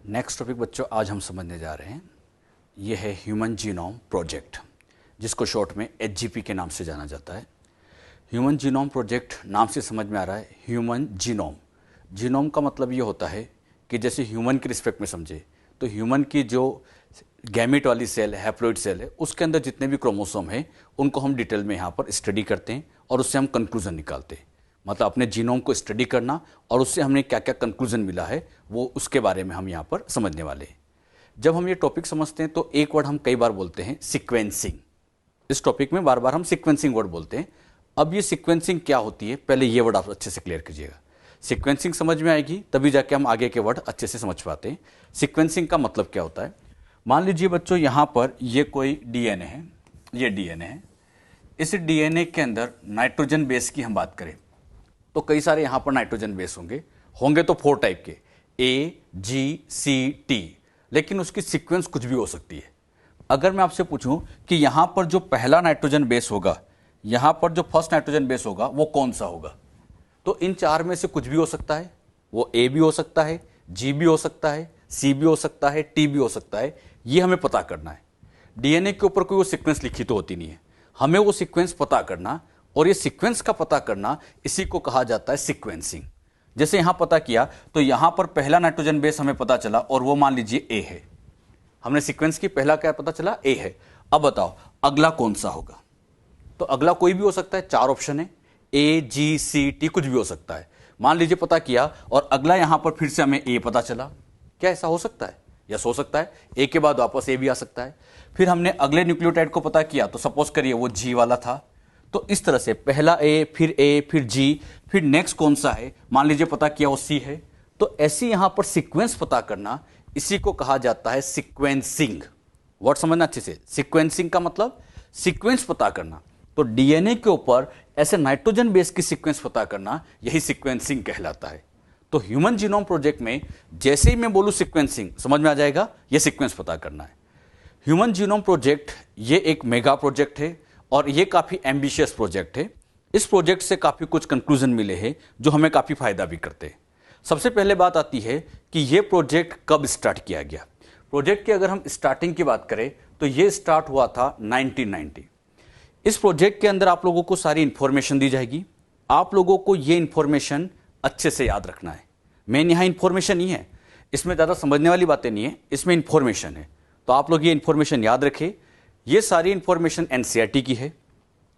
Next topic बच्चों आज हम समझने जा रहे हैं, ये है ह्यूमन जीनोम प्रोजेक्ट, जिसको शॉर्ट में HGP के नाम से जाना जाता है। ह्यूमन जीनोम प्रोजेक्ट नाम से समझ में आ रहा है ह्यूमन जीनोम। जीनोम का मतलब ये होता है कि जैसे ह्यूमन के रिस्पेक्ट में समझे तो ह्यूमन की जो गैमेट वाली सेल है, हैप्लॉइड सेल है, उसके अंदर जितने भी क्रोमोसोम हैं उनको हम डिटेल में यहाँ पर स्टडी करते हैं और उससे हम कंक्लूजन निकालते हैं। मतलब अपने जीनोम को स्टडी करना और उससे हमने क्या क्या कंक्लूजन मिला है वो उसके बारे में हम यहाँ पर समझने वाले हैं। जब हम ये टॉपिक समझते हैं तो एक वर्ड हम कई बार बोलते हैं सीक्वेंसिंग। इस टॉपिक में बार बार हम सीक्वेंसिंग वर्ड बोलते हैं। अब ये सीक्वेंसिंग क्या होती है, पहले ये वर्ड आप अच्छे से क्लियर कीजिएगा। सीक्वेंसिंग समझ में आएगी तभी जाके हम आगे के वर्ड अच्छे से समझ पाते हैं। सीक्वेंसिंग का मतलब क्या होता है, मान लीजिए बच्चों यहाँ पर ये कोई डीएनए है, ये डीएनए है। इस डीएनए के अंदर नाइट्रोजन बेस की हम बात करें तो कई सारे यहाँ पर नाइट्रोजन बेस होंगे तो 4 टाइप के, A, G, C, T, लेकिन उसकी सीक्वेंस कुछ भी हो सकती है। अगर मैं आपसे पूछूं कि यहाँ पर जो पहला नाइट्रोजन बेस होगा, यहाँ पर जो फर्स्ट नाइट्रोजन बेस होगा वो कौन सा होगा, तो इन 4 में से कुछ भी हो सकता है। वो A भी हो सकता है, G भी हो सकता है, C भी हो सकता है, T भी हो सकता है। ये हमें पता करना है। डीएनए के ऊपर कोई वो सीक्वेंस लिखी तो होती नहीं है, हमें वो सीक्वेंस पता करना, और ये सीक्वेंस का पता करना इसी को कहा जाता है सीक्वेंसिंग। जैसे यहां पता किया तो यहां पर पहला नाइट्रोजन बेस हमें पता चला और वो मान लीजिए A है। हमने सीक्वेंस की पहला क्या पता चला, A है। अब बताओ अगला कौन सा होगा, तो अगला कोई भी हो सकता है। 4 ऑप्शन है, A, G, C, T, कुछ भी हो सकता है। मान लीजिए पता किया और अगला यहां पर फिर से हमें A पता चला, क्या ऐसा हो सकता है? यस हो सकता है। A के बाद वापस A भी आ सकता है। फिर हमने अगले न्यूक्लियोटाइड को पता किया तो सपोज करिए वो G वाला था, तो इस तरह से पहला A, फिर G, फिर नेक्स्ट कौन सा है, मान लीजिए पता किया वो C है। तो ऐसी यहां पर सीक्वेंस पता करना, इसी को कहा जाता है सीक्वेंसिंग। वर्ड समझना अच्छे से, सीक्वेंसिंग का मतलब सीक्वेंस पता करना। तो डीएनए के ऊपर ऐसे नाइट्रोजन बेस की सीक्वेंस पता करना, यही सीक्वेंसिंग कहलाता है। तो ह्यूमन जीनोम प्रोजेक्ट में जैसे ही मैं बोलूं सीक्वेंसिंग, समझ में आ जाएगा, यह सीक्वेंस पता करना है। ह्यूमन जीनोम प्रोजेक्ट ये एक मेगा प्रोजेक्ट है और ये काफी एम्बिशियस प्रोजेक्ट है। इस प्रोजेक्ट से काफी कुछ कंक्लूजन मिले हैं जो हमें काफी फायदा भी करते हैं। सबसे पहले बात आती है कि ये प्रोजेक्ट कब स्टार्ट किया गया। प्रोजेक्ट की अगर हम स्टार्टिंग की बात करें तो ये स्टार्ट हुआ था 1990। इस प्रोजेक्ट के अंदर आप लोगों को सारी इंफॉर्मेशन दी जाएगी। आप लोगों को ये इंफॉर्मेशन अच्छे से याद रखना है। मेन यहाँ इंफॉर्मेशन ही है, इसमें ज़्यादा समझने वाली बातें नहीं है, इसमें इंफॉर्मेशन है। तो आप लोग ये इंफॉर्मेशन याद रखें। ये सारी इंफॉर्मेशन एनसीईआरटी की है।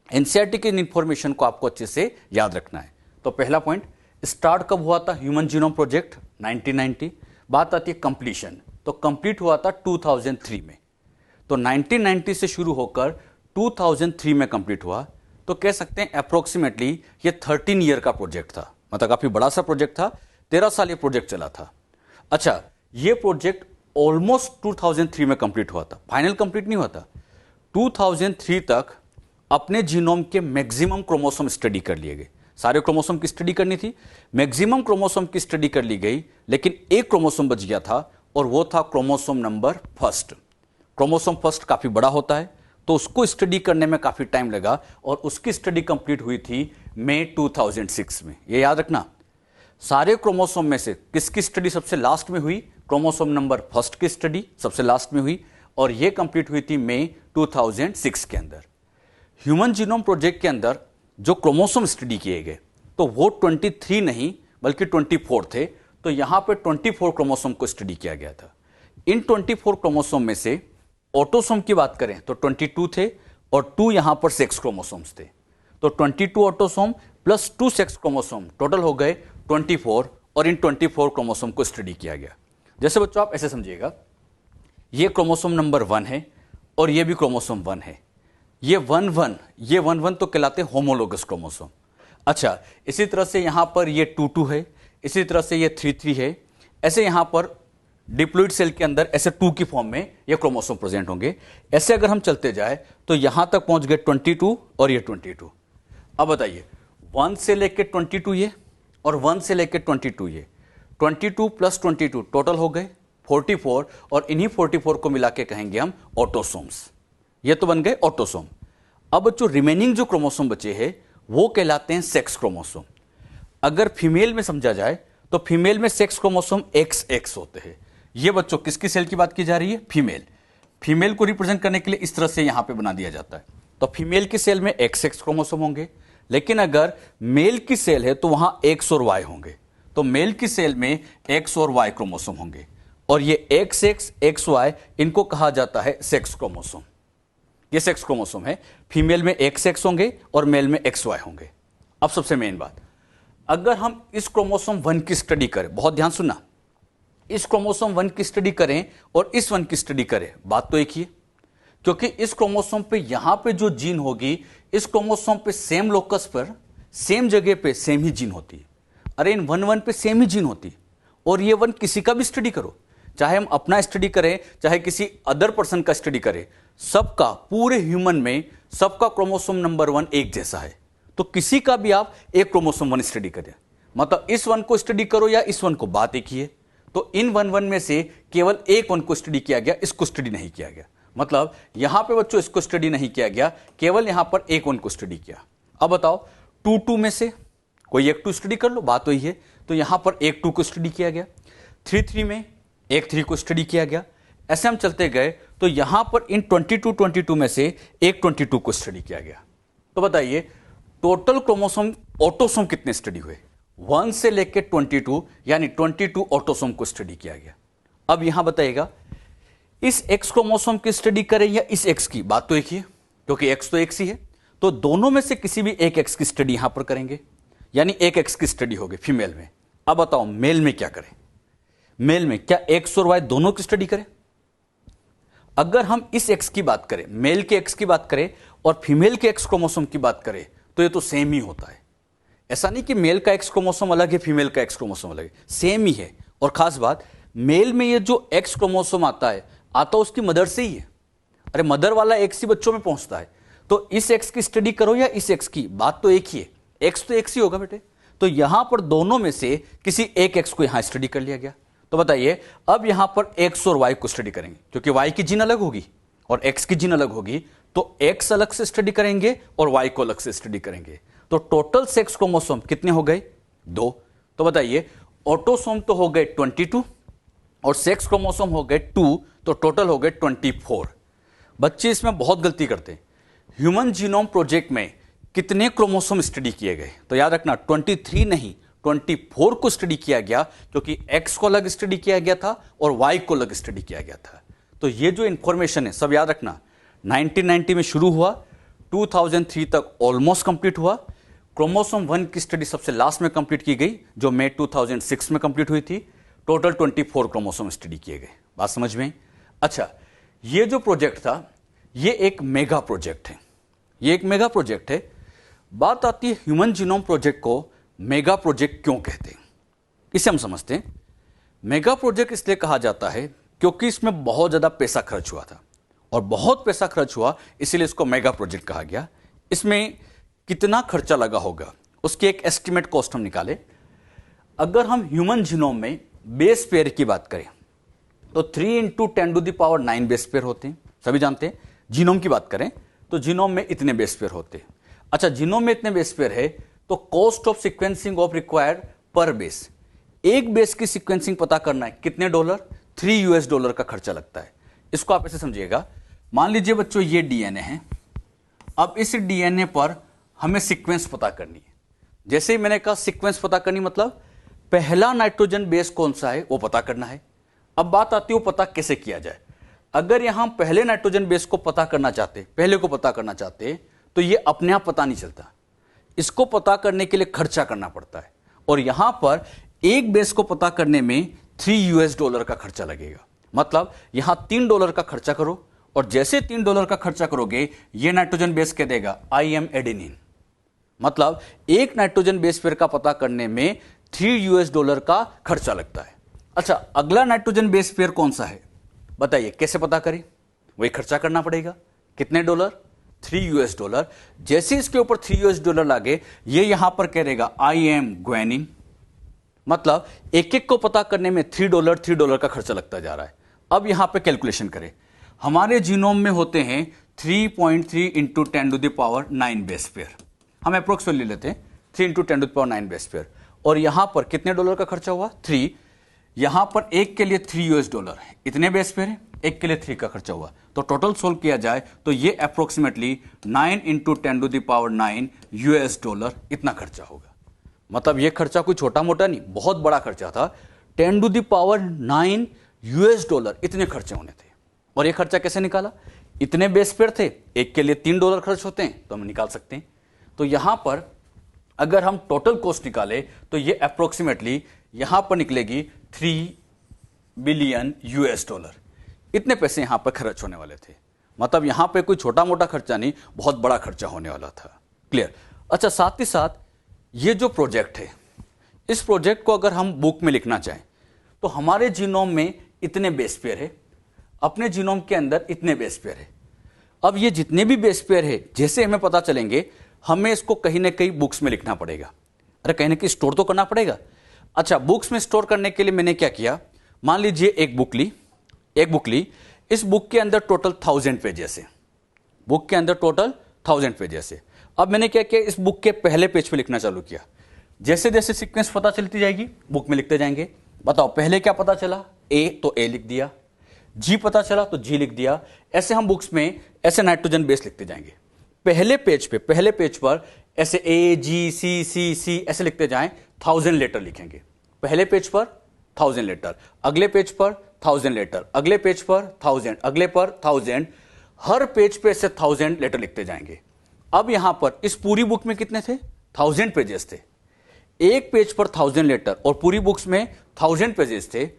एनसीईआरटी की इंफॉर्मेशन को आपको अच्छे से याद रखना है। तो पहला पॉइंट, स्टार्ट कब हुआ था ह्यूमन जीनोम प्रोजेक्ट, 1990। बात आती है कंप्लीशन, तो कंप्लीट हुआ था 2003 में। तो 1990 से शुरू होकर 2003 में कंप्लीट हुआ। तो कह सकते हैं अप्रोक्सीमेटली ये 13 ईयर का प्रोजेक्ट था। मतलब काफी बड़ा सा प्रोजेक्ट था, 13 साल ये प्रोजेक्ट चला था। अच्छा, ये प्रोजेक्ट ऑलमोस्ट 2003 में कंप्लीट हुआ था, फाइनल कंप्लीट नहीं हुआ था। 2003 तक अपने जीनोम के मैक्सिमम क्रोमोसोम स्टडी कर लिए गए। सारे क्रोमोसोम की स्टडी करनी थी, मैक्सिमम क्रोमोसोम की स्टडी कर ली गई, लेकिन एक क्रोमोसोम बच गया था और वो था chromosome number first. Chromosome first काफी बड़ा होता है तो उसको स्टडी करने में काफी टाइम लगा और उसकी स्टडी कंप्लीट हुई थी मई 2006 में। ये याद रखना, सारे क्रोमोसोम में से किसकी स्टडी सबसे लास्ट में हुई, क्रोमोसोम नंबर फर्स्ट की स्टडी सबसे लास्ट में हुई और ये कंप्लीट हुई थी मई 2006 के अंदर। ह्यूमन जीनोम प्रोजेक्ट के अंदर जो क्रोमोसोम स्टडी किए गए तो वो 23 नहीं बल्कि 24 थे। तो यहां पे 24 क्रोमोसोम को स्टडी किया गया था। इन 24 क्रोमोसोम में से ऑटोसोम की बात करें तो 22 थे और 2 यहां पर सेक्स क्रोमोसोम्स थे। तो 22 autosome plus 2 sex chromosome total हो गए 24 और इन 24 क्रोमोसोम को स्टडी किया गया। जैसे बच्चों आप ऐसे समझिएगा, ये क्रोमोसोम नंबर 1 है और ये भी क्रोमोसोम 1 है। ये 1 तो कहलाते हैं होमोलोगस क्रोमोसोम। अच्छा, इसी तरह से यहां पर ये 2 है, इसी तरह से ये 3 है। ऐसे यहां पर डिप्लॉइड सेल के अंदर ऐसे 2 की फॉर्म में ये क्रोमोसोम प्रेजेंट होंगे। ऐसे अगर हम चलते जाए तो यहां तक पहुंच गए 22 और ये 22। अब बताइए 1 से लेके 22 ये और 1 से लेके 22 ये, 22 प्लस 22 टोटल हो गए 44 और इन्हीं 44 को मिला के कहेंगे हम ऑटोसोम्स। ये तो बन गए ऑटोसोम। अब जो रिमेनिंग जो क्रोमोसोम बचे हैं वो कहलाते हैं सेक्स क्रोमोसोम। अगर फीमेल में समझा जाए तो फीमेल में सेक्स क्रोमोसोम XX होते हैं, ये बच्चों किसकी सेल की बात की जा रही है? फीमेल। फीमेल को रिप्रेजेंट करने के लिए इस तरह से यहां पे बना दिया जाता है। तो फीमेल की सेल में XX क्रोमोसोम होंगे, लेकिन अगर मेल की सेल है तो वहां X और Y होंगे। तो मेल की सेल में X और Y क्रोमोसोम होंगे, और ये XX, XY इनको कहा जाता है सेक्स क्रोमोसोम। ये सेक्स क्रोमोसोम है। फीमेल में XX होंगे और मेल में XY होंगे। अब सबसे मेन बात, अगर हम इस क्रोमोसोम 1 की स्टडी करें, बहुत ध्यान सुनना, इस क्रोमोसोम 1 की स्टडी करें और इस 1 की स्टडी करें, बात तो एक ही है। क्योंकि इस क्रोमोसोम पे यहां पे जो जीन होगी, इस क्रोमोसोम पे सेम लोकस पर, सेम जगह पे सेम ही जीन होती है। अरे इन 1 पे सेम ही जीन होती है। और ये 1 किसी का भी स्टडी करो, चाहे हम अपना स्टडी करें, चाहे किसी अदर पर्सन का स्टडी करें, सबका, पूरे ह्यूमन में सबका क्रोमोसोम नंबर 1 एक जैसा है। तो किसी का भी आप एक क्रोमोसोम 1 स्टडी करें, मतलब इस 1 को स्टडी करो या इस 1 को, बात एक ही है। तो इन 1 में से केवल एक 1 को स्टडी किया गया, इसको स्टडी नहीं किया गया। मतलब यहां पे बच्चों इसको स्टडी नहीं किया गया, केवल यहां पर एक 1 को स्टडी किया। अब बताओ 2 में से कोई एक 2 स्टडी कर लो, बात वही है। तो यहां पर एक 2 को स्टडी किया गया, 3 में एक 3 को स्टडी किया गया। ऐसे हम चलते गए तो यहां पर इन 22 में से एक 22 को स्टडी किया गया। तो बताइए टोटल क्रोमोसोम ऑटोसोम कितने स्टडी हुए? 1 से लेकर 22, यानी 22 ऑटोसोम को स्टडी किया गया। अब यहां बताइएगा इस X क्रोमोसोम की स्टडी करें या इस X की, बात तो एक ही है, क्योंकि X तो X ही है। तो दोनों में से किसी भी एक X की स्टडी यहां पर करेंगे, यानी एक X की स्टडी होगी फीमेल में। अब बताओ मेल में क्या करें? मेल में क्या X और Y दोनों की स्टडी करें? अगर हम इस X की बात करें, मेल के X की बात करें और फीमेल के X क्रोमोसोम की बात करें, तो ये तो सेम ही होता है। ऐसा नहीं कि मेल का X क्रोमोसोम अलग है, फीमेल का X क्रोमोसोम अलग है, सेम ही है। और खास बात, मेल में ये जो X क्रोमोसोम आता उसकी मदर से ही है। अरे मदर वाला X ही बच्चों में पहुंचता है। तो इस X की स्टडी करो या इस X की, बात तो एक ही है, X तो X ही होगा बेटे। तो यहां पर दोनों में से किसी एक X को यहां स्टडी कर लिया गया। तो बताइए अब यहां पर X और Y को स्टडी करेंगे, क्योंकि Y की जीन अलग होगी और X की जीन अलग होगी। तो X अलग से स्टडी करेंगे और Y को अलग से स्टडी करेंगे। तो टोटल सेक्स क्रोमोसोम कितने हो गए? 2। तो बताइए ऑटोसोम तो हो गए 22 और सेक्स क्रोमोसोम हो गए 2, तो टोटल हो गए 24। बच्चे इसमें बहुत गलती करते हैं। ह्यूमन जीनोम प्रोजेक्ट में कितने क्रोमोसोम स्टडी किए गए? तो याद रखना 23 नहीं 24 को स्टडी किया गया, क्योंकि X को अलग स्टडी किया गया था और Y को अलग स्टडी किया गया था। तो ये जो इंफॉर्मेशन है सब याद रखना। 1990 में शुरू हुआ, 2003 तक ऑलमोस्ट कंप्लीट हुआ। क्रोमोसोम 1 की स्टडी सबसे लास्ट में कंप्लीट की गई, जो मई 2006 में कंप्लीट हुई थी। टोटल 24 क्रोमोसोम स्टडी किए गए। बात समझ में? अच्छा, ये जो प्रोजेक्ट था ये एक मेगा प्रोजेक्ट है। ये एक मेगा प्रोजेक्ट है। बात आती है ह्यूमन जीनोम प्रोजेक्ट को मेगा प्रोजेक्ट क्यों कहते हैं, इसे हम समझते हैं। मेगा प्रोजेक्ट इसलिए कहा जाता है क्योंकि इसमें बहुत ज्यादा पैसा खर्च हुआ था, और बहुत पैसा खर्च हुआ इसीलिए इसको मेगा प्रोजेक्ट कहा गया। इसमें कितना खर्चा लगा होगा उसकी एक एस्टिमेट कॉस्ट हम निकाले। अगर हम ह्यूमन जीनोम में बेस पेयर की बात करें तो 3 × 10⁹ बेस पेयर होते हैं, सभी जानते हैं। जीनोम की बात करें तो जीनोम में इतने बेस पेयर होते हैं। अच्छा, जीनोम में इतने बेस पेयर है तो cost of sequencing of required पर बेस, एक बेस की सिक्वेंसिंग पता करना है कितने $? $3 का खर्चा लगता है। इसको आप ऐसे समझिएगा, मान लीजिए बच्चों ये डीएनए है। अब इस डीएनए पर हमें सीक्वेंस पता करनी है। जैसे ही मैंने कहा सीक्वेंस पता करनी, मतलब पहला नाइट्रोजन बेस कौन सा है वो पता करना है। अब बात आती है वो पता कैसे किया जाए। अगर यहां पहले नाइट्रोजन बेस को पता करना चाहते, पहले को पता करना चाहते, तो ये अपने आप पता नहीं चलता। इसको पता करने के लिए खर्चा करना पड़ता है, और यहां पर एक बेस को पता करने में $3 का खर्चा लगेगा। मतलब यहां $3 का खर्चा करो, और जैसे $3 का खर्चा करोगे ये नाइट्रोजन बेस कह देगा आई एम एडेनिन। मतलब एक नाइट्रोजन बेस पेयर का पता करने में $3 का खर्चा लगता है। अच्छा, अगला नाइट्रोजन बेस पेयर कौन सा है बताइए, कैसे पता करें? वही खर्चा करना पड़ेगा। कितने $? $3। जैसे इसके ऊपर $3 लागे, ये यहां पर कह देगा आई एम ग्वेनिन। मतलब एक एक को पता करने में $3 का खर्चा लगता जा रहा है। अब यहां पे कैलकुलेशन करें। हमारे जीनोम में होते हैं 3.3 × 10⁹ बेस पेयर। हम अप्रोक्स ले लेते हैं 3 × 10⁹ बेस पेयर। और यहां पर कितने $? का खर्चा हुआ? 3। यहां पर एक के लिए $3 इतने बेस पेयर है, एक के लिए 3 का खर्चा हुआ, तो टोटल सोल्व किया जाए तो ये अप्रोक्सीमेटली 9 × 10⁻9 इतना खर्चा होगा। मतलब ये खर्चा कोई छोटा मोटा नहीं, बहुत बड़ा खर्चा था। 10⁻9 इतने खर्चे होने थे। और ये खर्चा कैसे निकाला? इतने बेस पेयर थे, एक के लिए $3 खर्च होते हैं तो हम निकाल सकते हैं। तो यहां पर अगर हम टोटल कॉस्ट निकाले तो ये अप्रोक्सीमेटली यहां पर निकलेगी $3 बिलियन। इतने पैसे यहां पर खर्च होने वाले थे। मतलब यहां पे कोई छोटा मोटा खर्चा नहीं, बहुत बड़ा खर्चा होने वाला था। क्लियर? अच्छा, साथ ही साथ ये जो प्रोजेक्ट है, इस प्रोजेक्ट को अगर हम बुक में लिखना चाहें तो हमारे जीनोम में इतने बेस पेयर है, अपने जीनोम के अंदर इतने बेस पेयर है। अब ये जितने भी बेस पेयर है, जैसे हमें पता चलेंगे, हमें इसको कहीं ना कहीं बुक्स में लिखना पड़ेगा। अरे कहीं ना कहीं स्टोर तो करना पड़ेगा। अच्छा, बुक्स में स्टोर करने के लिए मैंने क्या किया, मान लीजिए एक बुक ली, इस बुक के अंदर टोटल 1000 पेजेस है, बुक के अंदर टोटल 1000 पेजेस है। अब मैंने क्या किया, इस बुक के पहले पेज पे लिखना चालू किया। जैसे जैसे सीक्वेंस पता चलती जाएगी बुक में लिखते जाएंगे। बताओ पहले क्या पता चला, ए तो ए लिख दिया, जी पता चला तो जी लिख दिया। ऐसे हम बुक्स में ऐसे नाइट्रोजन बेस लिखते जाएंगे। पहले पेज पर ऐसे ए जी सी सी सी ऐसे लिखते जाएं, 1000 लेटर लिखेंगे। पहले पेज पर 1000 लेटर, अगले पेज पर 1000 लेटर, अगले पेज पर 1000, अगले पर 1000, हर पेज पे ऐसे 1000 लेटर लिखते जाएंगे। अब यहां पर इस पूरी बुक में कितने थे, 1000 पेजेस थे। एक पेज पर 1000 लेटर और पूरी बुक्स में 1000 पेजेस थे।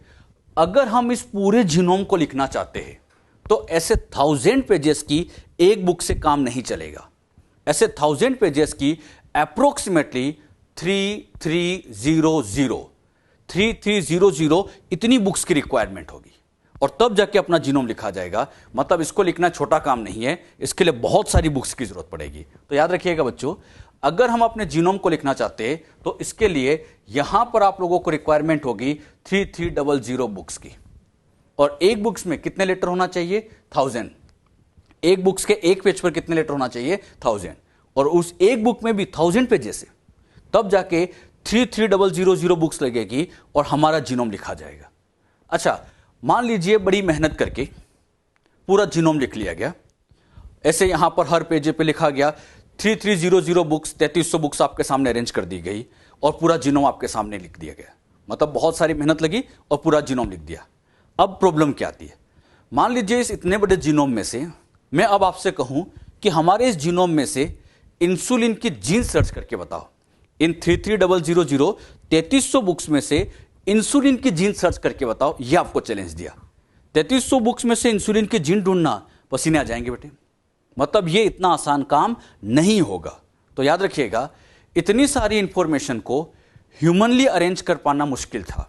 अगर हम इस पूरे जीनोम को लिखना चाहते हैं तो ऐसे 1000 पेजेस की एक बुक से काम नहीं चलेगा। ऐसे 1000 पेजेस की अप्रोक्सीमेटली 3300 इतनी बुक्स की रिक्वायरमेंट होगी, और तब जाके अपना जीनोम लिखा जाएगा। मतलब इसको लिखना छोटा काम नहीं है, इसके लिए बहुत सारी बुक्स की जरूरत पड़ेगी। तो याद रखिएगा बच्चों, अगर हम अपने जीनोम को लिखना चाहते हैं तो इसके लिए यहां पर आप लोगों को रिक्वायरमेंट होगी 3300 बुक्स की। और एक बुक्स में कितने लेटर होना चाहिए, 1000। एक बुक्स के एक पेज पर कितने लेटर होना चाहिए, 1000। और उस एक बुक में भी 1000 पेजेस है, तब जाके 3300 बुक्स लगेगी और हमारा जीनोम लिखा जाएगा। अच्छा, मान लीजिए बड़ी मेहनत करके पूरा जीनोम लिख लिया गया। ऐसे यहां पर हर पेज पे लिखा गया 3300 बुक्स, 3300 बुक्स आपके सामने अरेंज कर दी गई और पूरा जीनोम आपके सामने लिख दिया गया। मतलब बहुत सारी मेहनत लगी और पूरा जीनोम लिख दिया। अब प्रॉब्लम क्या आती है, मान लीजिए इस इतने बड़े जीनोम में से मैं अब आपसे कहूं कि हमारे इस जीनोम में से इंसुलिन की जीन सर्च करके बताओ। इन 3300 3300 बुक्स में से इंसुलिन की जीन सर्च करके बताओ। ये आपको चैलेंज दिया। 3300 बुक्स में से इंसुलिन की जीन ढूंढना, पसीने आ जाएंगे बेटे। मतलब ये इतना आसान काम नहीं होगा। तो याद रखिएगा, इतनी सारी इंफॉर्मेशन को ह्यूमनली अरेंज कर पाना मुश्किल था।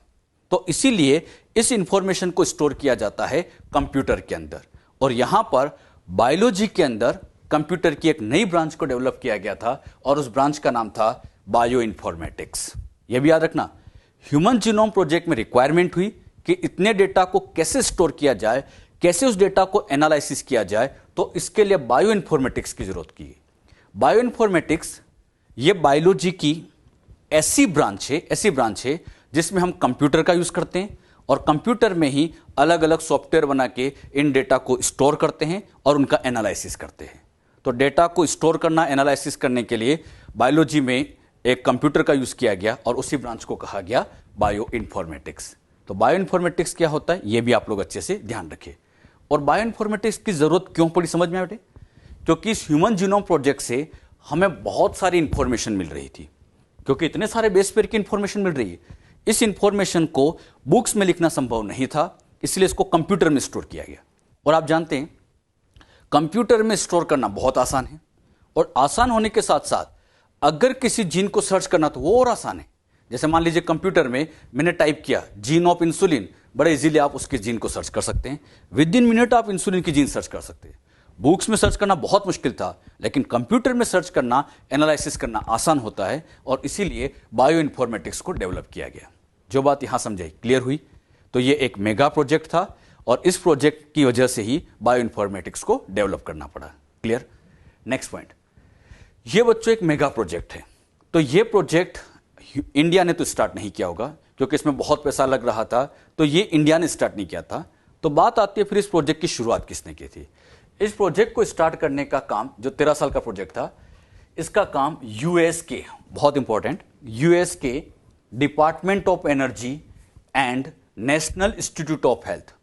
तो इसीलिए इस इंफॉर्मेशन को स्टोर किया जाता है कंप्यूटर के अंदर। और यहां पर बायोलॉजी के अंदर कंप्यूटर की एक नई ब्रांच को डेवलप किया गया था और उस ब्रांच का नाम था बायो इन्फॉर्मेटिक्स। यह भी याद रखना, ह्यूमन जीनोम प्रोजेक्ट में रिक्वायरमेंट हुई कि इतने डेटा को कैसे स्टोर किया जाए, कैसे उस डेटा को एनालिसिस किया जाए, तो इसके लिए बायो इन्फॉर्मेटिक्स की जरूरत की। बायो इन्फॉर्मेटिक्स ये बायोलॉजी की ऐसी ब्रांच है जिसमें हम कंप्यूटर का यूज करते हैं और कंप्यूटर में ही अलग अलग सॉफ्टवेयर बना के इन डेटा को स्टोर करते हैं और उनका एनालिसिस करते हैं। तो डेटा को स्टोर करना, एनालिसिस करने के लिए बायोलॉजी में एक कंप्यूटर का यूज किया गया और उसी ब्रांच को कहा गया बायो इन्फॉर्मेटिक्स। तो बायो इन्फॉर्मेटिक्स क्या होता है, यह भी आप लोग अच्छे से ध्यान रखें। और बायो इन्फॉर्मेटिक्स की जरूरत क्यों पड़ी, समझ में आए बेटे? क्योंकि इस ह्यूमन जीनोम प्रोजेक्ट से हमें बहुत सारी इंफॉर्मेशन मिल रही थी। क्योंकि इतने सारे बेस पेयर की इंफॉर्मेशन मिल रही है, इस इंफॉर्मेशन को बुक्स में लिखना संभव नहीं था, इसलिए इसको कंप्यूटर में स्टोर किया गया। और आप जानते हैं कंप्यूटर में स्टोर करना बहुत आसान है, और आसान होने के साथ साथ अगर किसी जीन को सर्च करना तो वो और आसान है। जैसे मान लीजिए कंप्यूटर में मैंने टाइप किया जीन ऑफ इंसुलिन, बड़े इजीली आप उसके जीन को सर्च कर सकते हैं। विद इन मिनट आप इंसुलिन की जीन सर्च कर सकते हैं। बुक्स में सर्च करना बहुत मुश्किल था, लेकिन कंप्यूटर में सर्च करना, एनालिसिस करना आसान होता है, और इसीलिए बायो इन्फॉर्मेटिक्स को डेवलप किया गया। जो बात यहां समझाई, क्लियर हुई? तो ये एक मेगा प्रोजेक्ट था और इस प्रोजेक्ट की वजह से ही बायो इन्फॉर्मेटिक्स को डेवलप करना पड़ा। क्लियर? नेक्स्ट पॉइंट, ये बच्चों एक मेगा प्रोजेक्ट है। तो ये प्रोजेक्ट इंडिया ने तो स्टार्ट नहीं किया होगा, क्योंकि इसमें बहुत पैसा लग रहा था, तो ये इंडिया ने स्टार्ट नहीं किया था। तो बात आती है फिर इस प्रोजेक्ट की शुरुआत किसने की थी। इस प्रोजेक्ट को स्टार्ट करने का काम, जो 13 साल का प्रोजेक्ट था, इसका काम यूएस के, बहुत इंपॉर्टेंट, यूएस के department of energy and national institute of health,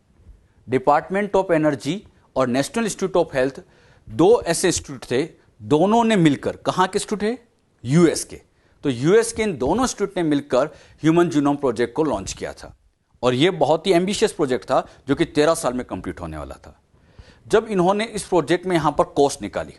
department of energy और नेशनल इंस्टीट्यूट ऑफ हेल्थ, दो ऐसे इंस्टीट्यूट थे, दोनों ने मिलकर, कहां के इंस्टीट्यूट है, यूएस के, तो यूएस के इन दोनों इंस्टीट्यूट ने मिलकर ह्यूमन जीनोम प्रोजेक्ट को लॉन्च किया था। और यह बहुत ही एम्बिशियस प्रोजेक्ट था जो कि 13 साल में कंप्लीट होने वाला था। जब इन्होंने इस प्रोजेक्ट में यहां पर कॉस्ट निकाली,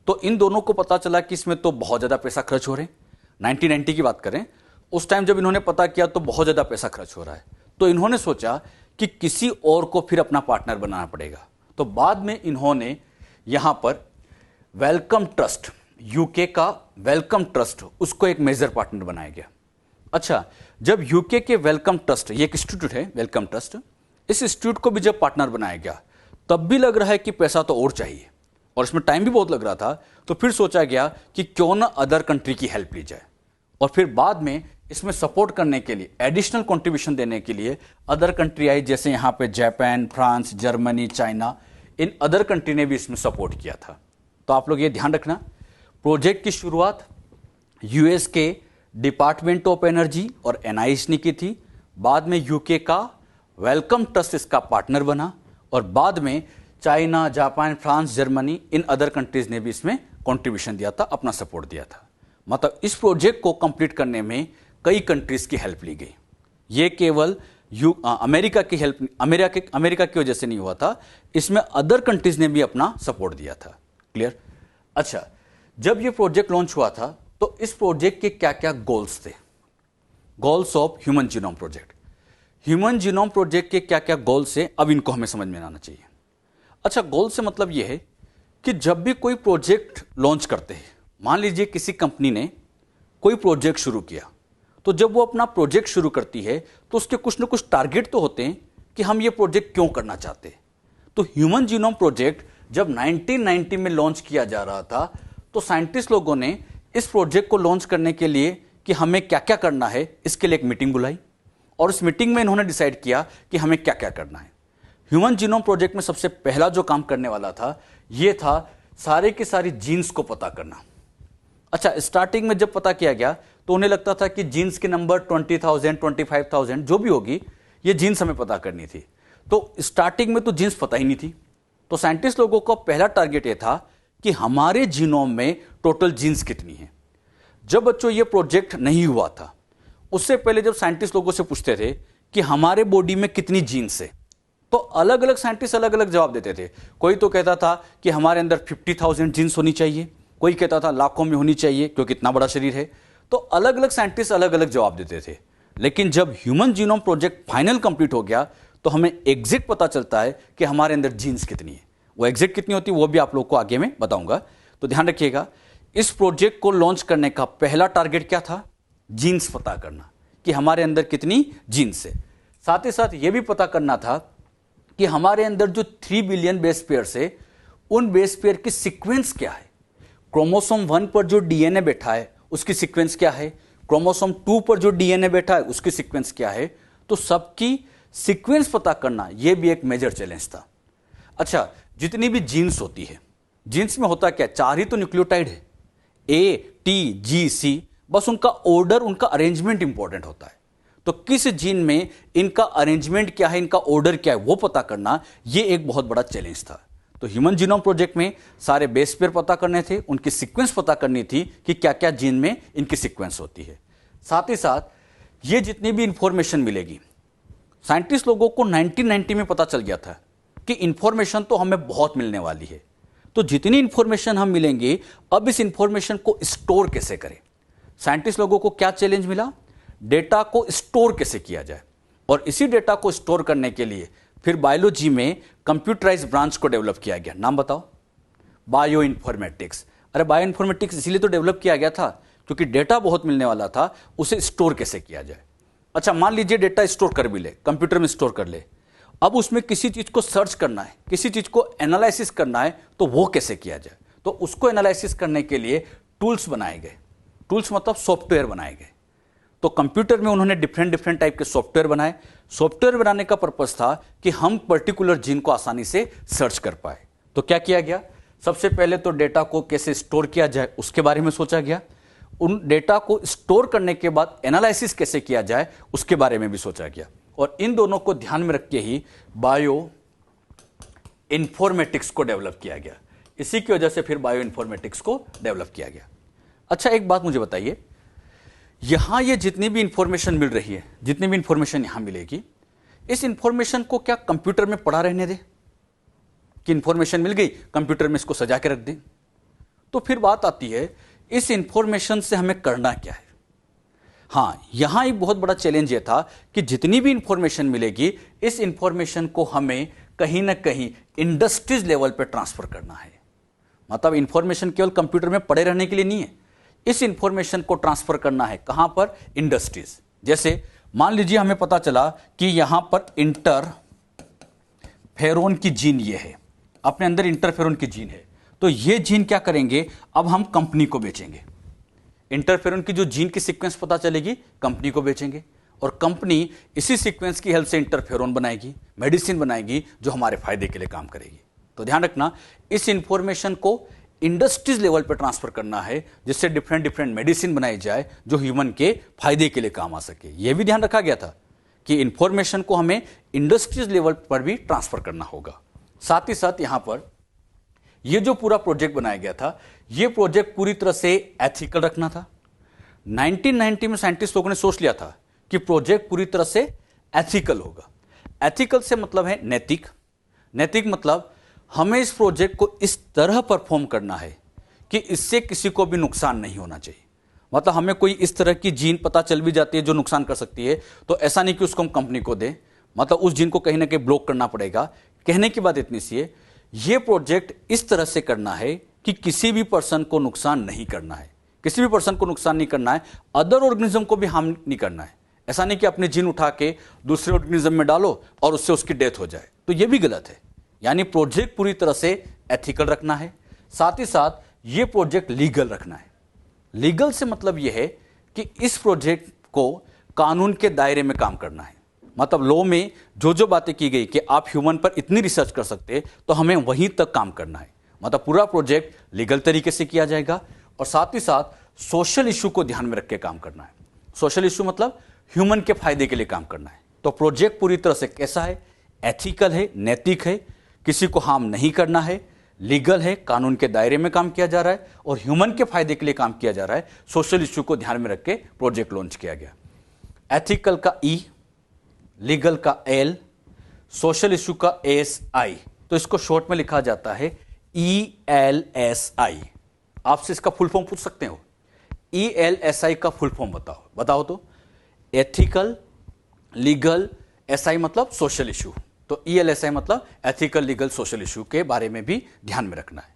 तो इन दोनों को पता चला कि इसमें तो बहुत ज्यादा पैसा खर्च हो रहे हैं। 1990 की बात करें, उस टाइम जब इन्होंने पता किया तो बहुत ज्यादा पैसा खर्च हो रहा है। तो इन्होंने सोचा कि किसी और को फिर अपना पार्टनर बनाना पड़ेगा। तो बाद में इन्होंने यहां पर वेलकम ट्रस्ट, यूके का वेलकम ट्रस्ट, उसको एक मेजर पार्टनर बनाया गया। अच्छा, जब यूके के वेलकम ट्रस्ट, ये एक इंस्टीट्यूट है वेलकम ट्रस्ट, इस इंस्टीट्यूट को भी जब पार्टनर बनाया गया, तब भी लग रहा है कि पैसा तो और चाहिए और इसमें टाइम भी बहुत लग रहा था। तो फिर सोचा गया कि क्यों ना अदर कंट्री की हेल्प ली जाए, और फिर बाद में इसमें सपोर्ट करने के लिए, एडिशनल कंट्रीब्यूशन देने के लिए अदर कंट्री आई, जैसे यहां पे Japan, France, Germany, China, in other country ने भी इसमें सपोर्ट किया था। तो आप लोग ये ध्यान रखना, प्रोजेक्ट की शुरुआत यूएस के डिपार्टमेंट ऑफ एनर्जी और एनआईएच ने की थी, बाद में यूके का वेलकम ट्रस्ट इसका पार्टनर बना, और बाद में China, Japan, France, Germany, in other countries ने भी इसमें कंट्रीब्यूशन दिया था, अपना सपोर्ट दिया था। मतलब इस प्रोजेक्ट को कंप्लीट करने में कई कंट्रीज की हेल्प ली गई। ये केवल अमेरिका की हेल्प, अमेरिका की वजह से नहीं हुआ था, इसमें अदर कंट्रीज ने भी अपना सपोर्ट दिया था। क्लियर? अच्छा, जब ये प्रोजेक्ट लॉन्च हुआ था तो इस प्रोजेक्ट के क्या क्या गोल्स थे, goals of human genome project. Human genome project के क्या क्या गोल्स हैं, अब इनको हमें समझ में आना चाहिए। अच्छा, गोल से मतलब यह है कि जब भी कोई प्रोजेक्ट लॉन्च करते हैं, मान लीजिए किसी कंपनी ने कोई प्रोजेक्ट शुरू किया, तो जब वो अपना प्रोजेक्ट शुरू करती है तो उसके कुछ ना कुछ टारगेट तो होते हैं कि हम ये प्रोजेक्ट क्यों करना चाहते हैं। तो ह्यूमन जीनोम प्रोजेक्ट जब 1990 में लॉन्च किया जा रहा था, तो साइंटिस्ट लोगों ने इस प्रोजेक्ट को लॉन्च करने के लिए कि हमें क्या क्या करना है, इसके लिए एक मीटिंग बुलाई, और उस मीटिंग में इन्होंने डिसाइड किया कि हमें क्या क्या करना है। ह्यूमन जीनोम प्रोजेक्ट में सबसे पहला जो काम करने वाला था, यह था सारे के सारी जीन्स को पता करना। अच्छा, स्टार्टिंग में जब पता किया गया तो उन्हें लगता था कि जीन्स के नंबर 20,000, 25,000 जो भी होगी, ये जीन्स हमें पता करनी थी। तो स्टार्टिंग में तो जीन्स पता ही नहीं थी। तो साइंटिस्ट लोगों का पहला टारगेट ये था कि हमारे जीनोम में टोटल जीन्स कितनी है। जब बच्चों ये प्रोजेक्ट नहीं हुआ था, उससे पहले जब साइंटिस्ट लोगों से पूछते थे कि हमारे बॉडी में कितनी जीन्स है, तो अलग अलग साइंटिस्ट अलग अलग जवाब देते थे। कोई तो कहता था कि हमारे अंदर 50,000 जीन्स होनी चाहिए, कोई कहता था लाखों में होनी चाहिए क्योंकि इतना बड़ा शरीर है। तो अलग अलग साइंटिस्ट अलग अलग जवाब देते थे। लेकिन जब human genome project final complete हो गया तो हमें एग्जैक्ट पता चलता है कि हमारे अंदर जीन्स कितनी है। वो एग्जैक्ट कितनी होती है वो भी आप लोग को आगे में बताऊंगा। तो ध्यान रखिएगा, इस प्रोजेक्ट को लॉन्च करने का पहला टारगेट क्या था, जीन्स पता करना कि हमारे अंदर कितनी जीन्स है। साथ ही साथ यह भी पता करना था कि हमारे अंदर जो 3 बिलियन बेस पेयर्स है, उन बेस पेयर की सीक्वेंस क्या है। क्रोमोसोम 1 पर जो डीएनए बैठा है उसकी सीक्वेंस क्या है, क्रोमोसोम 2 पर जो डीएनए बैठा है उसकी सीक्वेंस क्या है। तो सबकी सीक्वेंस पता करना यह भी एक मेजर चैलेंज था। अच्छा, जितनी भी जीन्स होती है, जीन्स में होता क्या, 4 ही तो न्यूक्लियोटाइड है, ए, टी, जी, सी, बस उनका ऑर्डर, उनका अरेंजमेंट इंपॉर्टेंट होता है। तो किस जीन में इनका अरेंजमेंट क्या है, इनका ऑर्डर क्या है, वो पता करना यह एक बहुत बड़ा चैलेंज था। तो ह्यूमन जीनोम प्रोजेक्ट में सारे बेस पेयर पता करने थे, उनकी सीक्वेंस पता करनी थी कि क्या क्या जीन में इनकी सीक्वेंस होती है। साथ ही साथ ये जितनी भी इंफॉर्मेशन मिलेगी, साइंटिस्ट लोगों को 1990 में पता चल गया था कि इंफॉर्मेशन तो हमें बहुत मिलने वाली है। तो जितनी इंफॉर्मेशन हम मिलेंगे, अब इस इंफॉर्मेशन को स्टोर कैसे करें। साइंटिस्ट लोगों को क्या चैलेंज मिला, डेटा को स्टोर कैसे किया जाए। और इसी डेटा को स्टोर करने के लिए फिर बायोलॉजी में कंप्यूटराइज ब्रांच को डेवलप किया गया। नाम बताओ, बायो इन्फॉर्मेटिक्स। अरे बायो इन्फॉर्मेटिक्स इसीलिए तो डेवलप किया गया था क्योंकि डेटा बहुत मिलने वाला था, उसे स्टोर कैसे किया जाए। अच्छा, मान लीजिए डेटा स्टोर कर भी ले, कंप्यूटर में स्टोर कर ले, अब उसमें किसी चीज को सर्च करना है, किसी चीज को एनालिसिस करना है, तो वो कैसे किया जाए। तो उसको एनालिसिस करने के लिए टूल्स बनाए गए। टूल्स मतलब सॉफ्टवेयर बनाए गए। तो कंप्यूटर में उन्होंने डिफरेंट डिफरेंट टाइप के सॉफ्टवेयर बनाए। सॉफ्टवेयर बनाने का पर्पस था कि हम पर्टिकुलर जीन को आसानी से सर्च कर पाए। तो क्या किया गया, सबसे पहले तो डेटा को कैसे स्टोर किया जाए उसके बारे में सोचा गया। उन डेटा को स्टोर करने के बाद एनालिसिस कैसे किया जाए उसके बारे में भी सोचा गया। और इन दोनों को ध्यान में रख के ही बायो इन्फॉर्मेटिक्स को डेवलप किया गया। इसी की वजह से फिर बायो इन्फॉर्मेटिक्स को डेवलप किया गया। अच्छा, एक बात मुझे बताइए, यहां ये जितनी भी इंफॉर्मेशन मिल रही है, जितनी भी इंफॉर्मेशन यहां मिलेगी, इस इंफॉर्मेशन को क्या कंप्यूटर में पड़ा रहने दे कि इंफॉर्मेशन मिल गई कंप्यूटर में इसको सजा के रख दें? तो फिर बात आती है इस इंफॉर्मेशन से हमें करना क्या है। हां, यहां एक बहुत बड़ा चैलेंज यह था कि जितनी भी इंफॉर्मेशन मिलेगी इस इंफॉर्मेशन को हमें कहीं ना कहीं इंडस्ट्रीज लेवल पे ट्रांसफर करना है। मतलब इंफॉर्मेशन केवल कंप्यूटर में पड़े रहने के लिए नहीं है, इस इंफॉर्मेशन को ट्रांसफर करना है कहां पर, इंडस्ट्रीज। जैसे मान लीजिए हमें पता चला कि यहां पर इंटरफेरोन की जीन ये है, अपने अंदर इंटरफेरोन की जीन है, तो ये जीन क्या करेंगे, अब हम कंपनी को बेचेंगे। इंटरफेरोन की जो जीन की सीक्वेंस पता चलेगी कंपनी को बेचेंगे, और कंपनी इसी सीक्वेंस की हेल्प से इंटरफेरोन बनाएगी, मेडिसिन बनाएगी जो हमारे फायदे के लिए काम करेगी। तो ध्यान रखना, इस इंफॉर्मेशन को इंडस्ट्रीज लेवल पर ट्रांसफर करना है जिससे डिफरेंट डिफरेंट मेडिसिन बनाई जाए जो ह्यूमन के फायदे के लिए काम आ सके। यह भी ध्यान रखा गया था कि इंफॉर्मेशन को हमें इंडस्ट्रीज लेवल पर भी ट्रांसफर करना होगा। साथ ही साथ यहां पर यह जो पूरा प्रोजेक्ट बनाया गया था, यह प्रोजेक्ट पूरी तरह से एथिकल रखना था। 1990 में साइंटिस्ट लोगों ने सोच लिया था कि प्रोजेक्ट पूरी तरह से एथिकल होगा। एथिकल से मतलब है नैतिक। नैतिक मतलब हमें इस प्रोजेक्ट को इस तरह परफॉर्म करना है कि इससे किसी को भी नुकसान नहीं होना चाहिए। मतलब हमें कोई इस तरह की जीन पता चल भी जाती है जो नुकसान कर सकती है, तो ऐसा नहीं कि उसको हम कंपनी को दें, मतलब उस जीन को कहीं ना कहीं ब्लॉक करना पड़ेगा। कहने की बात इतनी सी है, यह प्रोजेक्ट इस तरह से करना है कि किसी भी पर्सन को नुकसान नहीं करना है, किसी भी पर्सन को नुकसान नहीं करना है, अदर ऑर्गेनिज्म को भी हार्म नहीं करना है। ऐसा नहीं कि अपने जीन उठा के दूसरे ऑर्गेनिज्म में डालो और उससे उसकी डेथ हो जाए, तो यह भी गलत है। यानी प्रोजेक्ट पूरी तरह से एथिकल रखना है, साथ ही साथ यह प्रोजेक्ट लीगल रखना है। लीगल से मतलब यह है कि इस प्रोजेक्ट को कानून के दायरे में काम करना है। मतलब लॉ में जो जो बातें की गई कि आप ह्यूमन पर इतनी रिसर्च कर सकते, तो हमें वहीं तक काम करना है। मतलब पूरा प्रोजेक्ट लीगल तरीके से किया जाएगा, और साथ ही साथ सोशल इशू को ध्यान में रख के काम करना है। सोशल इशू मतलब ह्यूमन के फायदे के लिए काम करना है। तो प्रोजेक्ट पूरी तरह से कैसा है, एथिकल है, नैतिक है, किसी को हार्म नहीं करना है, लीगल है, कानून के दायरे में काम किया जा रहा है, और ह्यूमन के फायदे के लिए काम किया जा रहा है। सोशल इशू को ध्यान में रख के प्रोजेक्ट लॉन्च किया गया। एथिकल का E, लीगल का L, सोशल इशू का SI। तो इसको शॉर्ट में लिखा जाता है ELSI। आपसे इसका फुल फॉर्म पूछ सकते हो, ELSI का फुल फॉर्म बताओ तो। एथिकल, लीगल, SI मतलब सोशल इशू। तो ELSI मतलब एथिकल, लीगल, सोशल इशू के बारे में भी ध्यान में रखना है।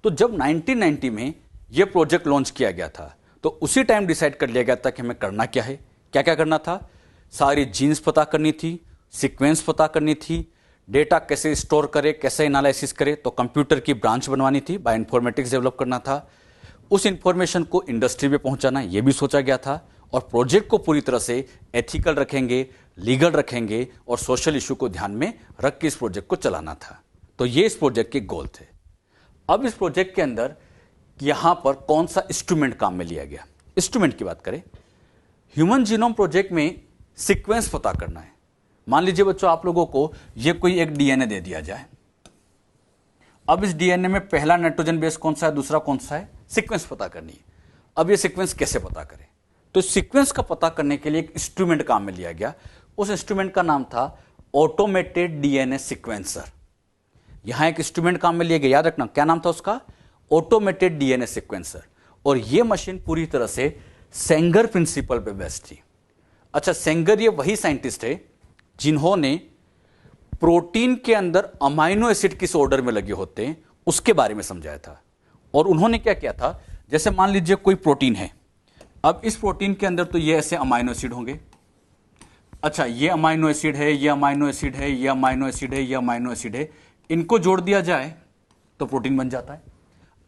तो जब 1990 में यह प्रोजेक्ट लॉन्च किया गया था, तो उसी टाइम डिसाइड कर लिया गया था कि हमें करना क्या है। क्या क्या करना था, सारी जीन्स पता करनी थी, सीक्वेंस पता करनी थी, डेटा कैसे स्टोर करे, कैसे एनालिसिस करे, तो कंप्यूटर की ब्रांच बनवानी थी, बायो इन्फॉर्मेटिक्स डेवलप करना था। उस इंफॉर्मेशन को इंडस्ट्री में पहुंचाना, यह भी सोचा गया था। और प्रोजेक्ट को पूरी तरह से एथिकल रखेंगे, लीगल रखेंगे, और सोशल इशू को ध्यान में रख के इस प्रोजेक्ट को चलाना था। तो ये इस प्रोजेक्ट के गोल थे। अब इस प्रोजेक्ट के अंदर यहां पर कौन सा इंस्ट्रूमेंट काम में लिया गया। इंस्ट्रूमेंट की बात करें, ह्यूमन जीनोम प्रोजेक्ट में सीक्वेंस पता करना है। मान लीजिए बच्चों, आप लोगों को यह कोई एक डीएनए दे दिया जाए। अब इस डीएनए में पहला नाइट्रोजन बेस कौन सा है, दूसरा कौन सा है, सीक्वेंस पता करनी है। अब यह सीक्वेंस कैसे पता करें, तो सीक्वेंस का पता करने के लिए एक इंस्ट्रूमेंट काम में लिया गया। उस इंस्ट्रूमेंट का नाम था ऑटोमेटेड डीएनए सीक्वेंसर। यहां एक इंस्ट्रूमेंट काम में लिया गया, याद रखना क्या नाम था उसका, ऑटोमेटेड डीएनए सीक्वेंसर। और यह मशीन पूरी तरह से सेंगर प्रिंसिपल पे बेस्ड थी। अच्छा, सेंगर ये वही साइंटिस्ट है जिन्होंने प्रोटीन के अंदर अमाइनो एसिड किस ऑर्डर में लगे होते हैं उसके बारे में समझाया था। और उन्होंने क्या किया था, जैसे मान लीजिए कोई प्रोटीन है, अब इस प्रोटीन के अंदर तो ये ऐसे अमाइनो एसिड होंगे। अच्छा, ये अमाइनो एसिड है, ये अमाइनो एसिड है, ये अमाइनो एसिड है, ये अमाइनो एसिड है, इनको जोड़ दिया जाए तो प्रोटीन बन जाता है।